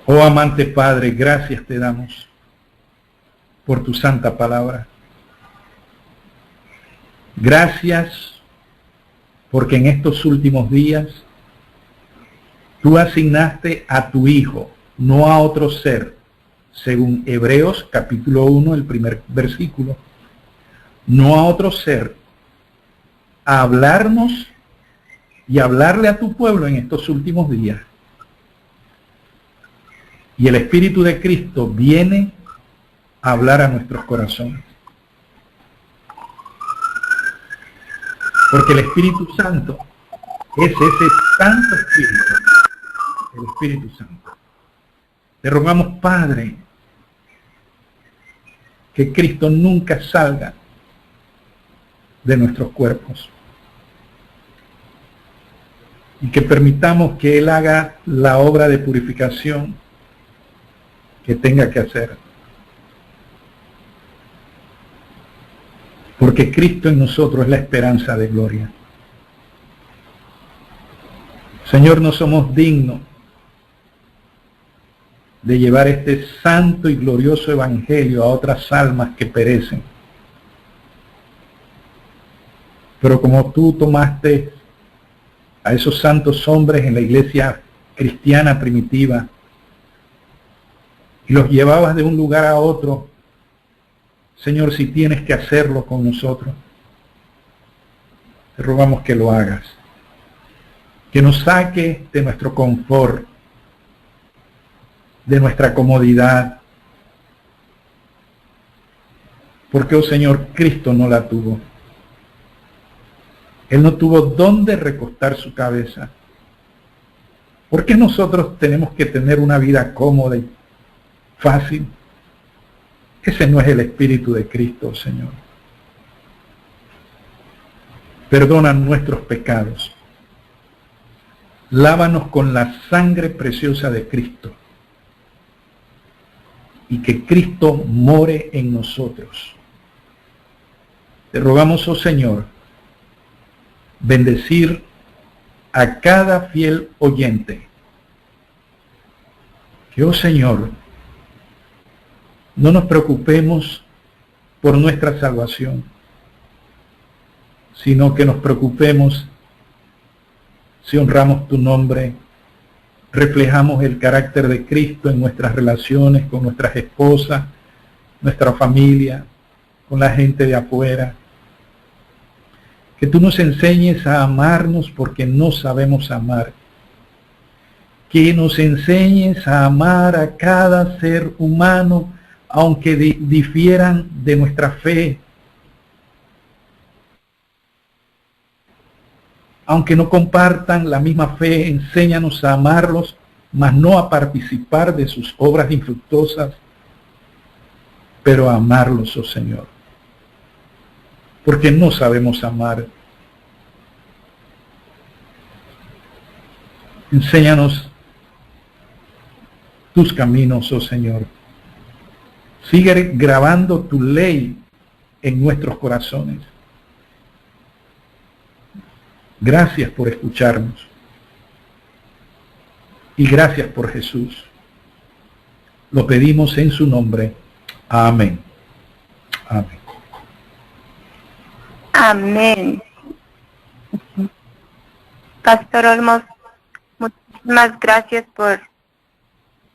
Oh amante Padre, gracias te damos por tu santa palabra. Gracias porque en estos últimos días tú asignaste a tu Hijo, no a otro ser, según Hebreos capítulo 1, el primer versículo, no a otro ser, a hablarnos y hablarle a tu pueblo en estos últimos días. Y el Espíritu de Cristo viene a hablar a nuestros corazones. Porque el Espíritu Santo es ese Santo Espíritu, el Espíritu Santo. Te rogamos, Padre, que Cristo nunca salga de nuestros cuerpos y que permitamos que Él haga la obra de purificación que tenga que hacer. Porque Cristo en nosotros es la esperanza de gloria. Señor, no somos dignos de llevar este santo y glorioso evangelio a otras almas que perecen. Pero como tú tomaste a esos santos hombres en la iglesia cristiana primitiva y los llevabas de un lugar a otro, Señor, si tienes que hacerlo con nosotros, te rogamos que lo hagas. Que nos saque de nuestro confort, de nuestra comodidad. Porque, oh Señor, Cristo no la tuvo. Él no tuvo dónde recostar su cabeza. ¿Por qué nosotros tenemos que tener una vida cómoda y fácil? Ese no es el Espíritu de Cristo, Señor. Perdona nuestros pecados. Lávanos con la sangre preciosa de Cristo. Y que Cristo more en nosotros. Te rogamos, oh Señor, bendecir a cada fiel oyente. Que, oh Señor, no nos preocupemos por nuestra salvación, sino que nos preocupemos si honramos tu nombre, reflejamos el carácter de Cristo en nuestras relaciones con nuestras esposas, nuestra familia, con la gente de afuera. Que tú nos enseñes a amarnos porque no sabemos amar. Que nos enseñes a amar a cada ser humano, aunque difieran de nuestra fe, aunque no compartan la misma fe. Enséñanos a amarlos, mas no a participar de sus obras infructuosas, pero a amarlos, oh Señor, porque no sabemos amar. Enséñanos tus caminos, oh Señor. Sigue grabando tu ley en nuestros corazones. Gracias por escucharnos. Y gracias por Jesús. Lo pedimos en su nombre. Amén. Amén. Amén. Pastor Olmos, muchísimas gracias por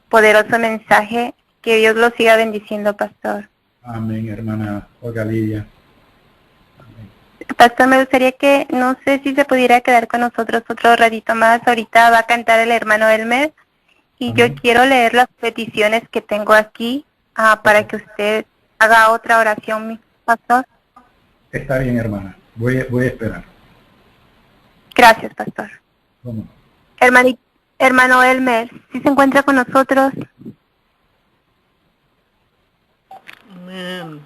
poderoso mensaje. Que Dios lo siga bendiciendo, pastor. Amén, hermana Olga Lidia. Pastor, me gustaría que, no sé si se pudiera quedar con nosotros otro ratito más. Ahorita va a cantar el hermano Elmer y yo quiero leer las peticiones que tengo aquí para que usted haga otra oración, mi pastor. Está bien, hermana. Voy a esperar. Gracias, pastor. ¿Cómo no? Hermano Elmer, ¿sí se encuentra con nosotros? Amén.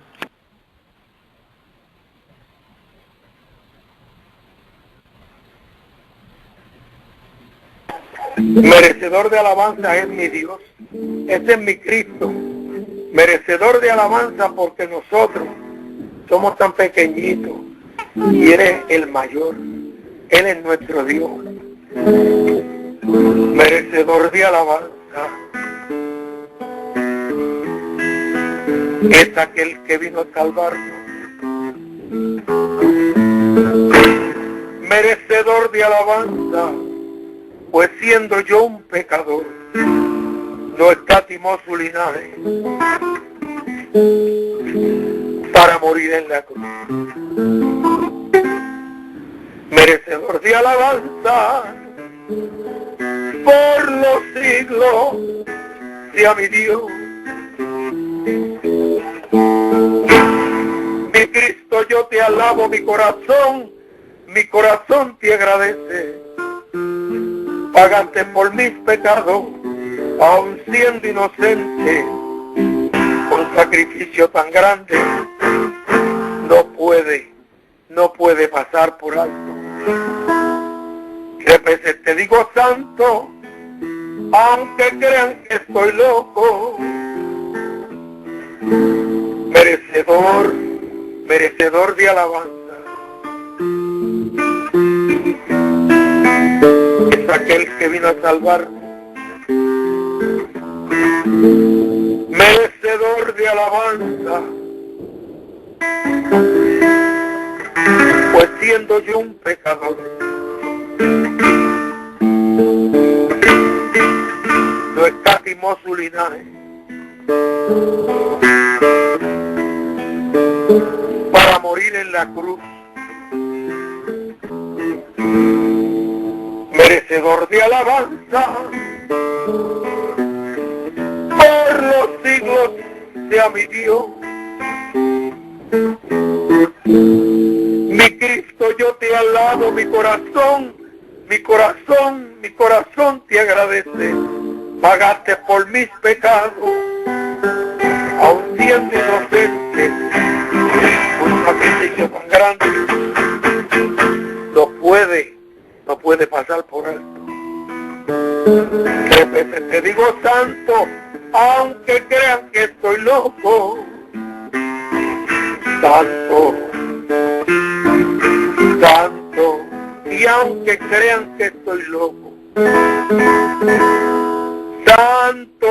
Merecedor de alabanza es mi Dios, ese es mi Cristo, merecedor de alabanza porque nosotros somos tan pequeñitos y Él es el mayor, Él es nuestro Dios, merecedor de alabanza. Es aquel que vino a salvarnos, merecedor de alabanza. Pues siendo yo un pecador, no escatimó su linaje para morir en la cruz. Merecedor de alabanza por los siglos, sea mi Dios. Mi Cristo, yo te alabo, mi corazón te agradece. Pagaste por mis pecados, aun siendo inocente, con sacrificio tan grande, no puede pasar por alto. 3 veces te digo santo, aunque crean que estoy loco. Merecedor de alabanza. Es aquel que vino a salvarnos, merecedor de alabanza, pues siendo yo un pecador, no escatimó su linaje para morir en la cruz. Merecedor de alabanza por los siglos, sea mi Dios. Mi Cristo, yo te alabo, mi corazón te agradece. Pagaste por mis pecados, aun siendo inocente, un sacrificio tan grande. puede pasar por alto. 3 veces te digo santo, aunque crean que estoy loco. Santo, santo, y aunque crean que estoy loco. Santo.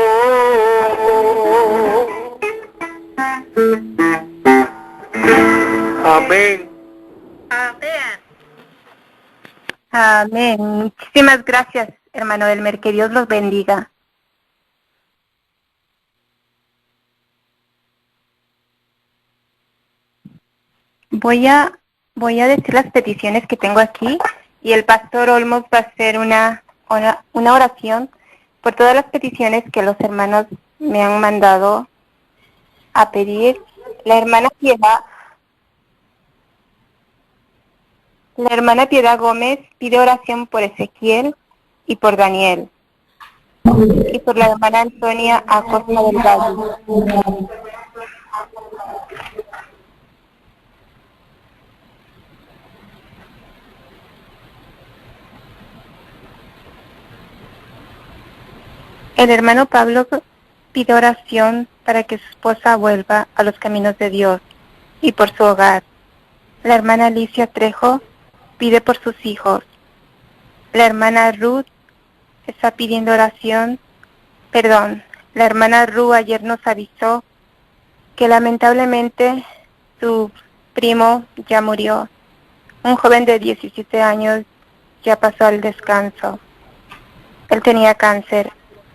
Amén. Amén. Muchísimas gracias, hermano Elmer. Que Dios los bendiga. Voy a decir las peticiones que tengo aquí y el pastor Olmos va a hacer una oración por todas las peticiones que los hermanos me han mandado a pedir. La hermana Piedad Gómez pide oración por Ezequiel y por Daniel y por la hermana Antonia Acosta del Valle. El hermano Pablo pide oración para que su esposa vuelva a los caminos de Dios y por su hogar. La hermana Alicia Trejo pide por sus hijos. La hermana Ruth está pidiendo oración. La hermana Ruth ayer nos avisó que lamentablemente su primo ya murió. Un joven de 17 años ya pasó al descanso. Él tenía cáncer.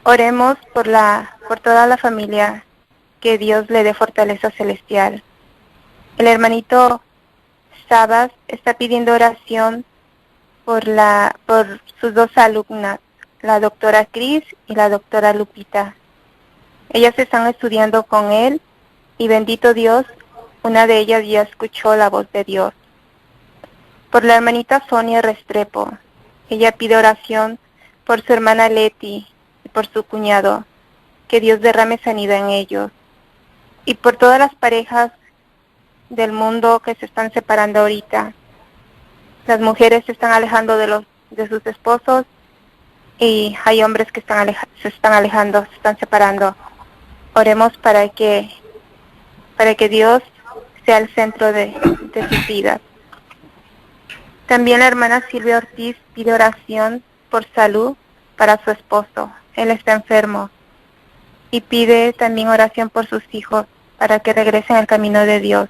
Oremos por toda la familia, que Dios le dé fortaleza celestial. El hermanito Sabas está pidiendo oración por sus 2 alumnas, la doctora Cris y la doctora Lupita. Ellas están estudiando con él y bendito Dios, una de ellas ya escuchó la voz de Dios. Por la hermanita Sonia Restrepo, ella pide oración por su hermana Leti y por su cuñado, que Dios derrame sanidad en ellos. Y por todas las parejas del mundo que se están separando ahorita. Las mujeres se están alejando de sus esposos y hay hombres que se están alejando, se están separando. Oremos para que Dios sea el centro de sus vidas. También la hermana Silvia Ortiz pide oración por salud para su esposo. Él está enfermo. Y pide también oración por sus hijos para que regresen al camino de Dios.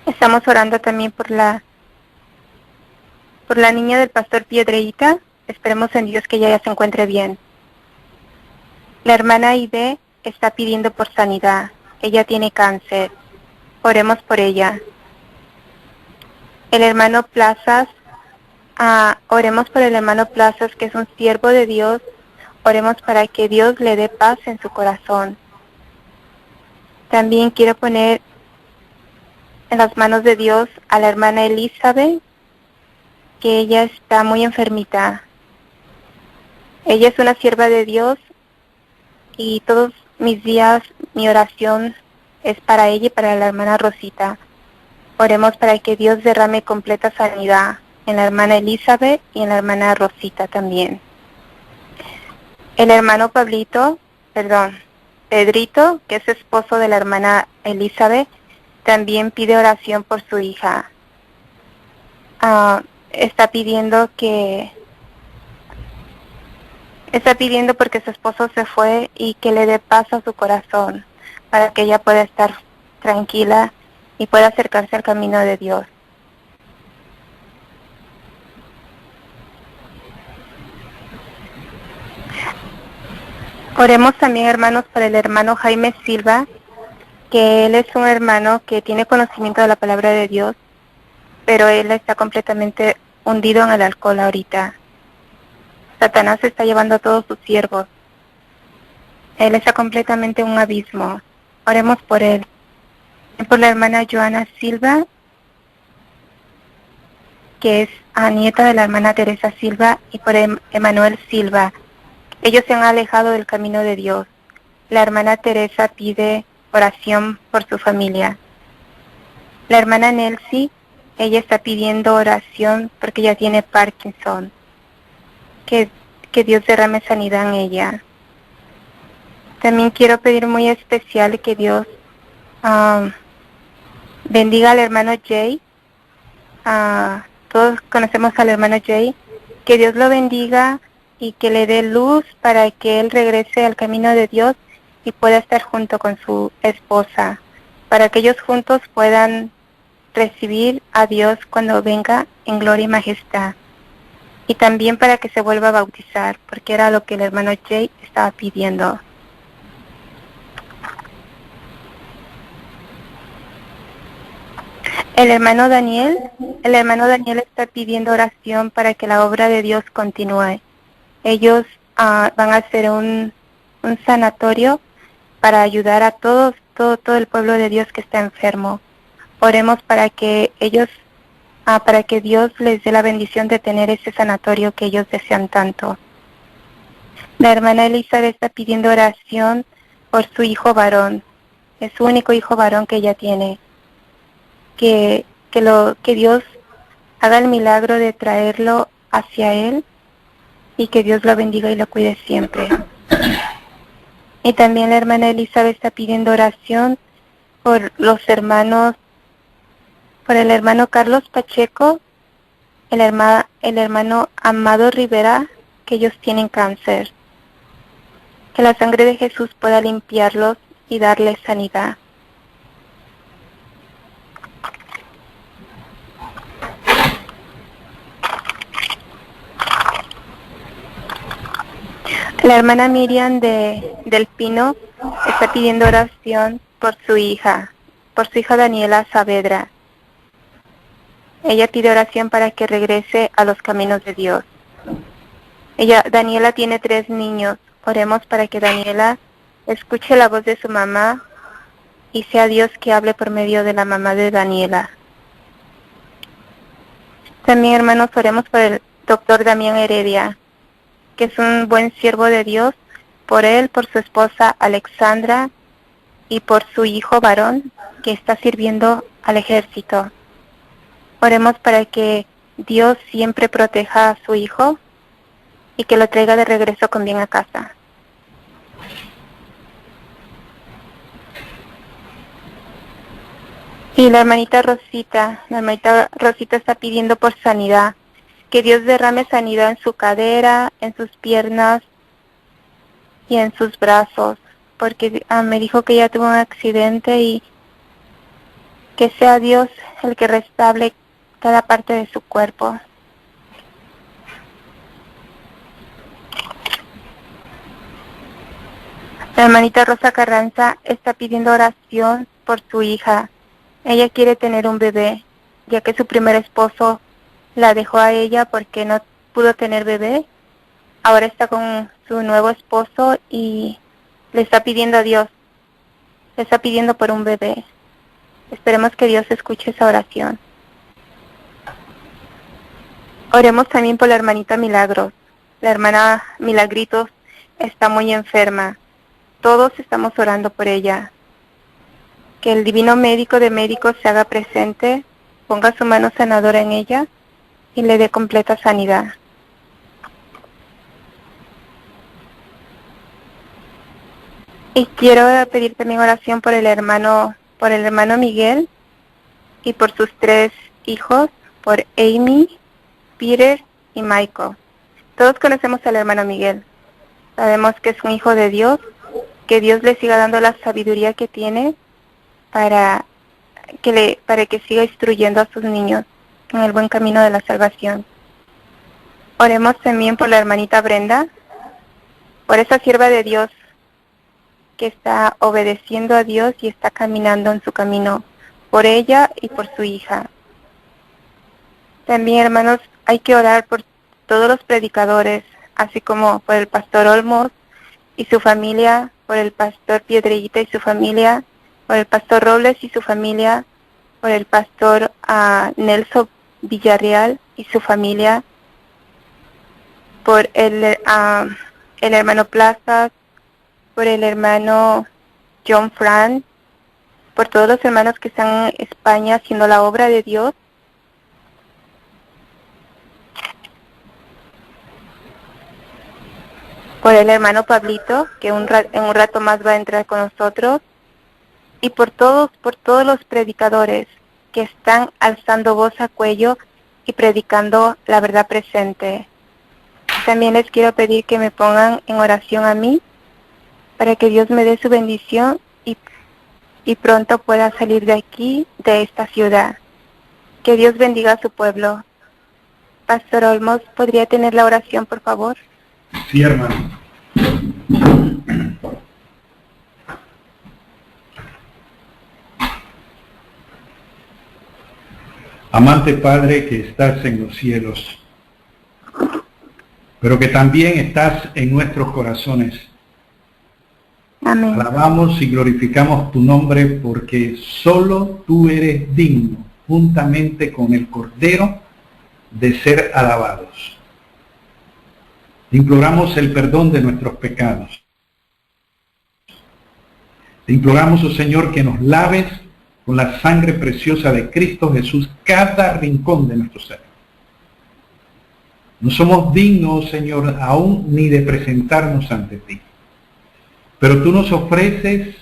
Estamos orando también por la niña del pastor Piedreita. Esperemos en Dios que ella ya se encuentre bien. La hermana Ide está pidiendo por sanidad. Ella tiene cáncer. Oremos por ella. El hermano Plazas, oremos por el hermano Plazas, que es un siervo de Dios. Oremos para que Dios le dé paz en su corazón. También quiero poner en las manos de Dios a la hermana Elizabeth, que ella está muy enfermita. Ella es una sierva de Dios y todos mis días mi oración es para ella y para la hermana Rosita. Oremos para que Dios derrame completa sanidad en la hermana Elizabeth y en la hermana Rosita también. El hermano Pedrito, que es esposo de la hermana Elizabeth, también pide oración por su hija. Está pidiendo porque su esposo se fue y que le dé paz a su corazón para que ella pueda estar tranquila y pueda acercarse al camino de Dios. Oremos también, hermanos, por el hermano Jaime Silva, que él es un hermano que tiene conocimiento de la palabra de Dios, pero él está completamente hundido en el alcohol ahorita. Satanás está llevando a todos sus siervos. Él está completamente en un abismo. Oremos por él. Y por la hermana Joana Silva, que es nieta de la hermana Teresa Silva, y por Emanuel Silva. Ellos se han alejado del camino de Dios. La hermana Teresa pide oración por su familia. La hermana Nelsie ella está pidiendo oración porque ella tiene Parkinson. Que Dios derrame sanidad en ella. También quiero pedir muy especial que Dios bendiga al hermano Jay. Todos conocemos al hermano Jay. Que Dios lo bendiga y que le dé luz para que él regrese al camino de Dios y pueda estar junto con su esposa, para que ellos juntos puedan recibir a Dios cuando venga en gloria y majestad. Y también para que se vuelva a bautizar, porque era lo que el hermano Jay estaba pidiendo. El hermano Daniel está pidiendo oración para que la obra de Dios continúe. Ellos van a hacer un sanatorio para ayudar a todo el pueblo de Dios que está enfermo. Oremos para que para que Dios les dé la bendición de tener ese sanatorio que ellos desean tanto. La hermana Elizabeth está pidiendo oración por su hijo varón. Es su único hijo varón que ella tiene. Que Dios haga el milagro de traerlo hacia él y que Dios lo bendiga y lo cuide siempre. Y también la hermana Elizabeth está pidiendo oración por los hermanos, por el hermano Carlos Pacheco, el hermano Amado Rivera, que ellos tienen cáncer. Que la sangre de Jesús pueda limpiarlos y darles sanidad. La hermana Miriam del Pino está pidiendo oración por su hija Daniela Saavedra. Ella pide oración para que regrese a los caminos de Dios. Daniela tiene 3 niños. Oremos para que Daniela escuche la voz de su mamá y sea Dios que hable por medio de la mamá de Daniela. También, hermanos, oremos por el doctor Damián Heredia, que es un buen siervo de Dios, por él, por su esposa Alexandra y por su hijo varón que está sirviendo al ejército. Oremos para que Dios siempre proteja a su hijo y que lo traiga de regreso con bien a casa. Y la hermanita Rosita está pidiendo por sanidad. Que Dios derrame sanidad en su cadera, en sus piernas y en sus brazos, porque me dijo que ella tuvo un accidente y que sea Dios el que restable cada parte de su cuerpo. La hermanita Rosa Carranza está pidiendo oración por su hija. Ella quiere tener un bebé, ya que su primer esposo la dejó a ella porque no pudo tener bebé. Ahora está con su nuevo esposo y le está pidiendo a Dios, le está pidiendo por un bebé. Esperemos que Dios escuche esa oración. Oremos también por la hermanita Milagros. La hermana Milagritos está muy enferma. Todos estamos orando por ella. Que el divino médico de médicos se haga presente, ponga su mano sanadora en ella y le dé completa sanidad. Y quiero pedir también oración por el hermano Miguel y por sus 3 hijos, por Amy, Peter y Michael. Todos conocemos al hermano Miguel. Sabemos que es un hijo de Dios, que Dios le siga dando la sabiduría que tiene para que siga instruyendo a sus niños en el buen camino de la salvación. Oremos también por la hermanita Brenda, por esa sierva de Dios que está obedeciendo a Dios y está caminando en su camino, por ella y por su hija. También, hermanos, hay que orar por todos los predicadores, así como por el pastor Olmos y su familia, por el pastor Piedreguita y su familia, por el pastor Robles y su familia, por el pastor Nelson Villarreal y su familia, por el hermano Plazas, por el hermano John Fran, por todos los hermanos que están en España haciendo la obra de Dios, por el hermano Pablito, que en un rato más va a entrar con nosotros, y por todos los predicadores que están alzando voz a cuello y predicando la verdad presente. También les quiero pedir que me pongan en oración a mí, para que Dios me dé su bendición y pronto pueda salir de aquí, de esta ciudad. Que Dios bendiga a su pueblo. Pastor Olmos, ¿podría tener la oración, por favor? Sí, hermano. Amante Padre que estás en los cielos, pero que también estás en nuestros corazones. Amén. Alabamos y glorificamos tu nombre porque solo tú eres digno, juntamente con el Cordero, de ser alabados. Te imploramos el perdón de nuestros pecados. Te imploramos, oh Señor, que nos laves con la sangre preciosa de Cristo Jesús cada rincón de nuestro ser. No somos dignos, Señor, aún ni de presentarnos ante ti. Pero tú nos ofreces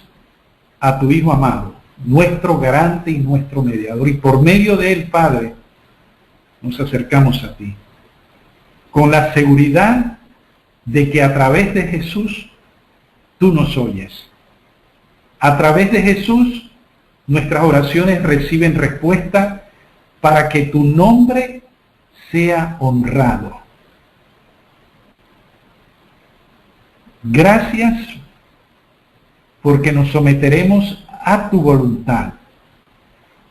a tu Hijo amado, nuestro garante y nuestro mediador. Y por medio de él, Padre, nos acercamos a ti. Con la seguridad de que a través de Jesús, tú nos oyes. A través de Jesús, nuestras oraciones reciben respuesta para que tu nombre sea honrado. Gracias porque nos someteremos a tu voluntad,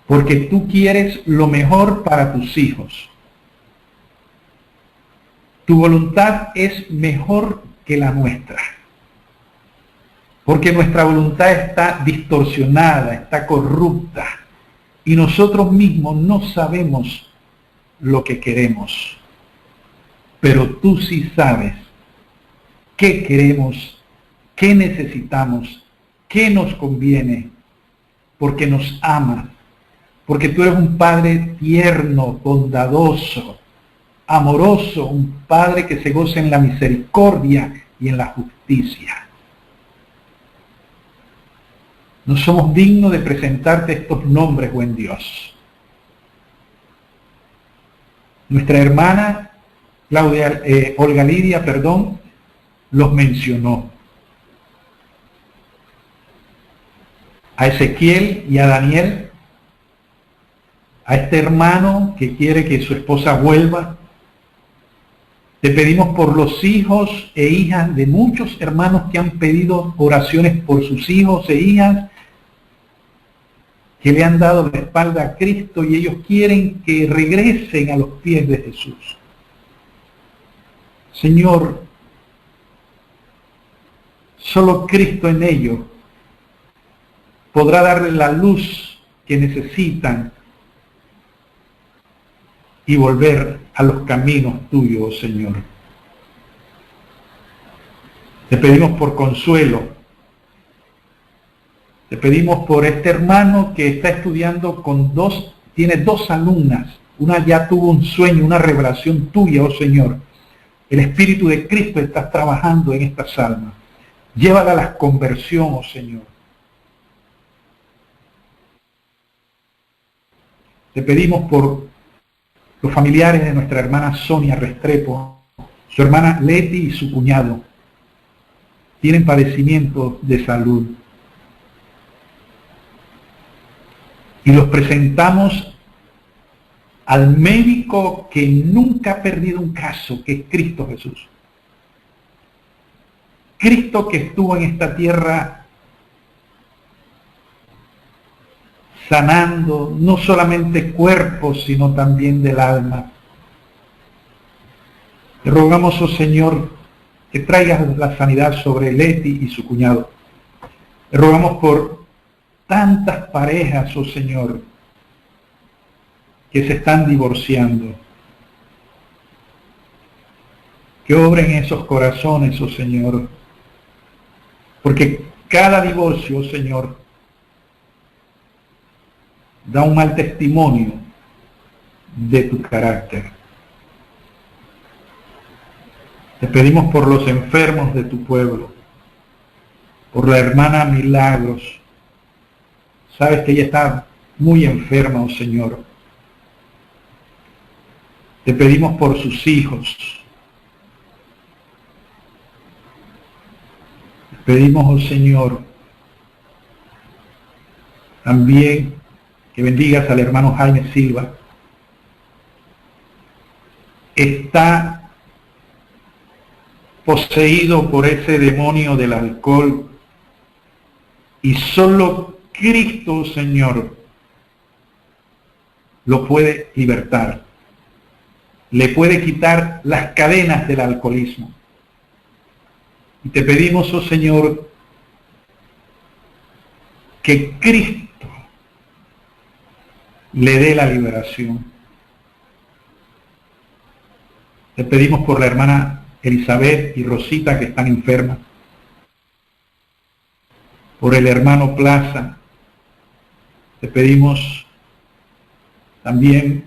porque tú quieres lo mejor para tus hijos. Tu voluntad es mejor que la nuestra, porque nuestra voluntad está distorsionada, está corrupta, y nosotros mismos no sabemos lo que queremos. Pero tú sí sabes qué queremos, qué necesitamos, qué nos conviene, porque nos amas, porque tú eres un Padre tierno, bondadoso, amoroso, un Padre que se goza en la misericordia y en la justicia. No somos dignos de presentarte estos nombres, buen Dios. Nuestra hermana Olga Lidia, los mencionó. A Ezequiel y a Daniel, a este hermano que quiere que su esposa vuelva. Te pedimos por los hijos e hijas de muchos hermanos que han pedido oraciones por sus hijos e hijas, que le han dado la espalda a Cristo y ellos quieren que regresen a los pies de Jesús. Señor, solo Cristo en ellos podrá darle la luz que necesitan y volver a los caminos tuyos, oh Señor. Te pedimos por Consuelo. Te pedimos por este hermano que está estudiando tiene dos alumnas. Una ya tuvo un sueño, una revelación tuya, oh Señor. El Espíritu de Cristo está trabajando en estas almas. Llévala a la conversión, oh Señor. Te pedimos por los familiares de nuestra hermana Sonia Restrepo, su hermana Leti y su cuñado. Tienen padecimientos de salud. Y los presentamos al médico que nunca ha perdido un caso, que es Cristo Jesús. Cristo que estuvo en esta tierra sanando no solamente cuerpos, sino también del alma. Te rogamos, oh Señor, que traigas la sanidad sobre Leti y su cuñado. Te rogamos por tantas parejas, oh Señor, que se están divorciando. Que obren esos corazones, oh Señor, porque cada divorcio, oh Señor, da un mal testimonio de tu carácter. Te pedimos por los enfermos de tu pueblo, por la hermana Milagros. Sabes que ella está muy enferma, oh Señor. Te pedimos por sus hijos. Te pedimos, oh Señor, también que bendigas al hermano Jaime Silva. Está poseído por ese demonio del alcohol y solo Cristo, Señor, lo puede libertar. Le puede quitar las cadenas del alcoholismo. Y te pedimos, oh Señor, que Cristo le dé la liberación. Te pedimos por la hermana Elizabeth y Rosita que están enfermas, por el hermano Plaza. Te pedimos también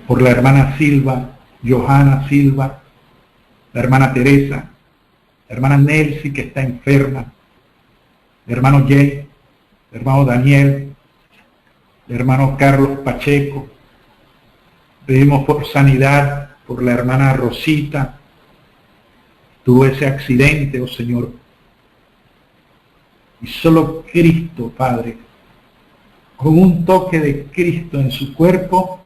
por la hermana Silva, Johanna Silva, la hermana Teresa, la hermana Nelcy que está enferma, el hermano Jay, el hermano Daniel, el hermano Carlos Pacheco. Pedimos por sanidad por la hermana Rosita. Tuvo ese accidente, oh Señor. Y solo Cristo, Padre, con un toque de Cristo en su cuerpo,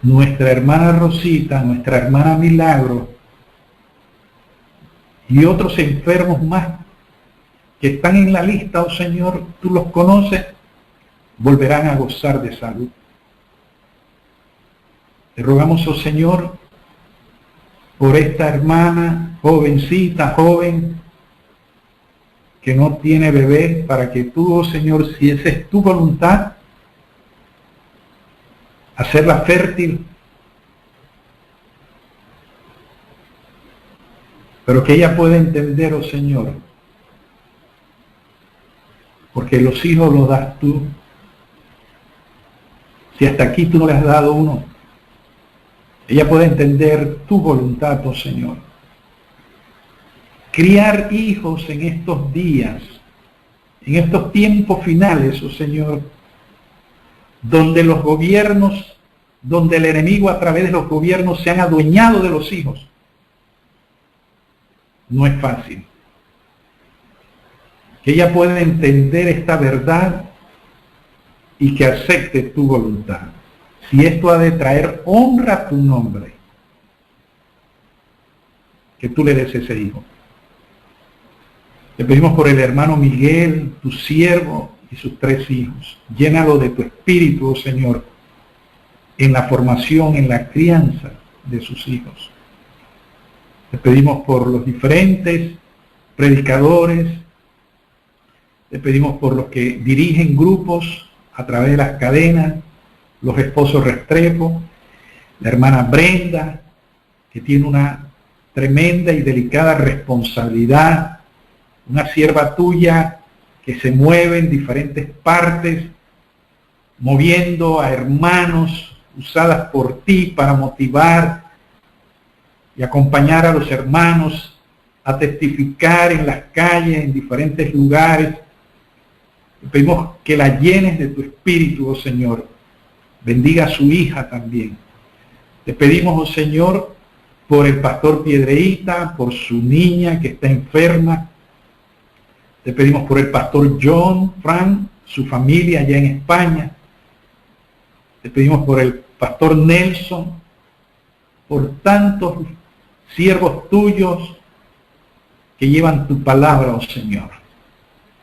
nuestra hermana Rosita, nuestra hermana Milagro y otros enfermos más que están en la lista, oh Señor, tú los conoces, volverán a gozar de salud. Te rogamos, oh Señor, por esta hermana, jovencita, joven, que no tiene bebé, para que tú, oh Señor, si esa es tu voluntad, hacerla fértil, pero que ella pueda entender, oh Señor, porque los hijos los das tú. Si hasta aquí tú no le has dado uno, ella puede entender tu voluntad, oh Señor. Criar hijos en estos días, en estos tiempos finales, oh Señor, donde los gobiernos, donde el enemigo a través de los gobiernos se han adueñado de los hijos, no es fácil. Que ella pueda entender esta verdad y que acepte tu voluntad. Si esto ha de traer honra a tu nombre, que tú le des ese hijo. Te pedimos por el hermano Miguel, tu siervo, y sus 3 hijos. Llénalo de tu espíritu, oh Señor, en la formación, en la crianza de sus hijos. Te pedimos por los diferentes predicadores, te pedimos por los que dirigen grupos a través de las cadenas, los esposos Restrepo, la hermana Brenda, que tiene una tremenda y delicada responsabilidad, una sierva tuya que se mueve en diferentes partes, moviendo a hermanos usadas por ti para motivar y acompañar a los hermanos a testificar en las calles, en diferentes lugares. Te pedimos que la llenes de tu espíritu, oh Señor. Bendiga a su hija también. Te pedimos, oh Señor, por el pastor Piedreíta, por su niña que está enferma. Te pedimos por el pastor John Frank, su familia allá en España. Te pedimos por el pastor Nelson, por tantos siervos tuyos que llevan tu palabra, oh Señor,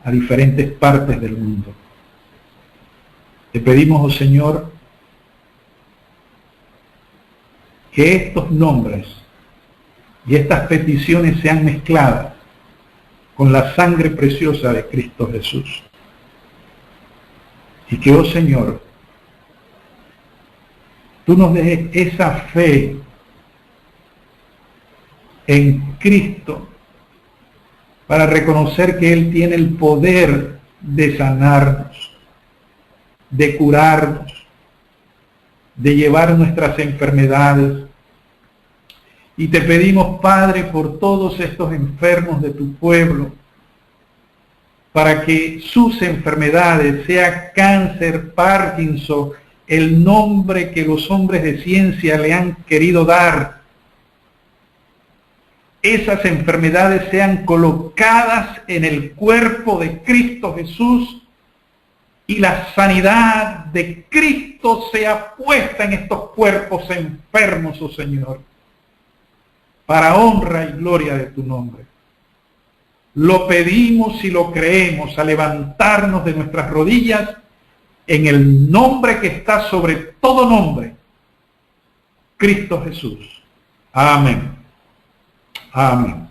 a diferentes partes del mundo. Te pedimos, oh Señor, que estos nombres y estas peticiones sean mezcladas con la sangre preciosa de Cristo Jesús. Y que, oh Señor, tú nos des esa fe en Cristo para reconocer que Él tiene el poder de sanarnos, de curarnos, de llevar nuestras enfermedades, Y te pedimos, Padre, por todos estos enfermos de tu pueblo, para que sus enfermedades, sea cáncer, Parkinson, el nombre que los hombres de ciencia le han querido dar, esas enfermedades sean colocadas en el cuerpo de Cristo Jesús y la sanidad de Cristo sea puesta en estos cuerpos enfermos, oh Señor, para honra y gloria de tu nombre. Lo pedimos y lo creemos a levantarnos de nuestras rodillas en el nombre que está sobre todo nombre, Cristo Jesús. Amén. Amén.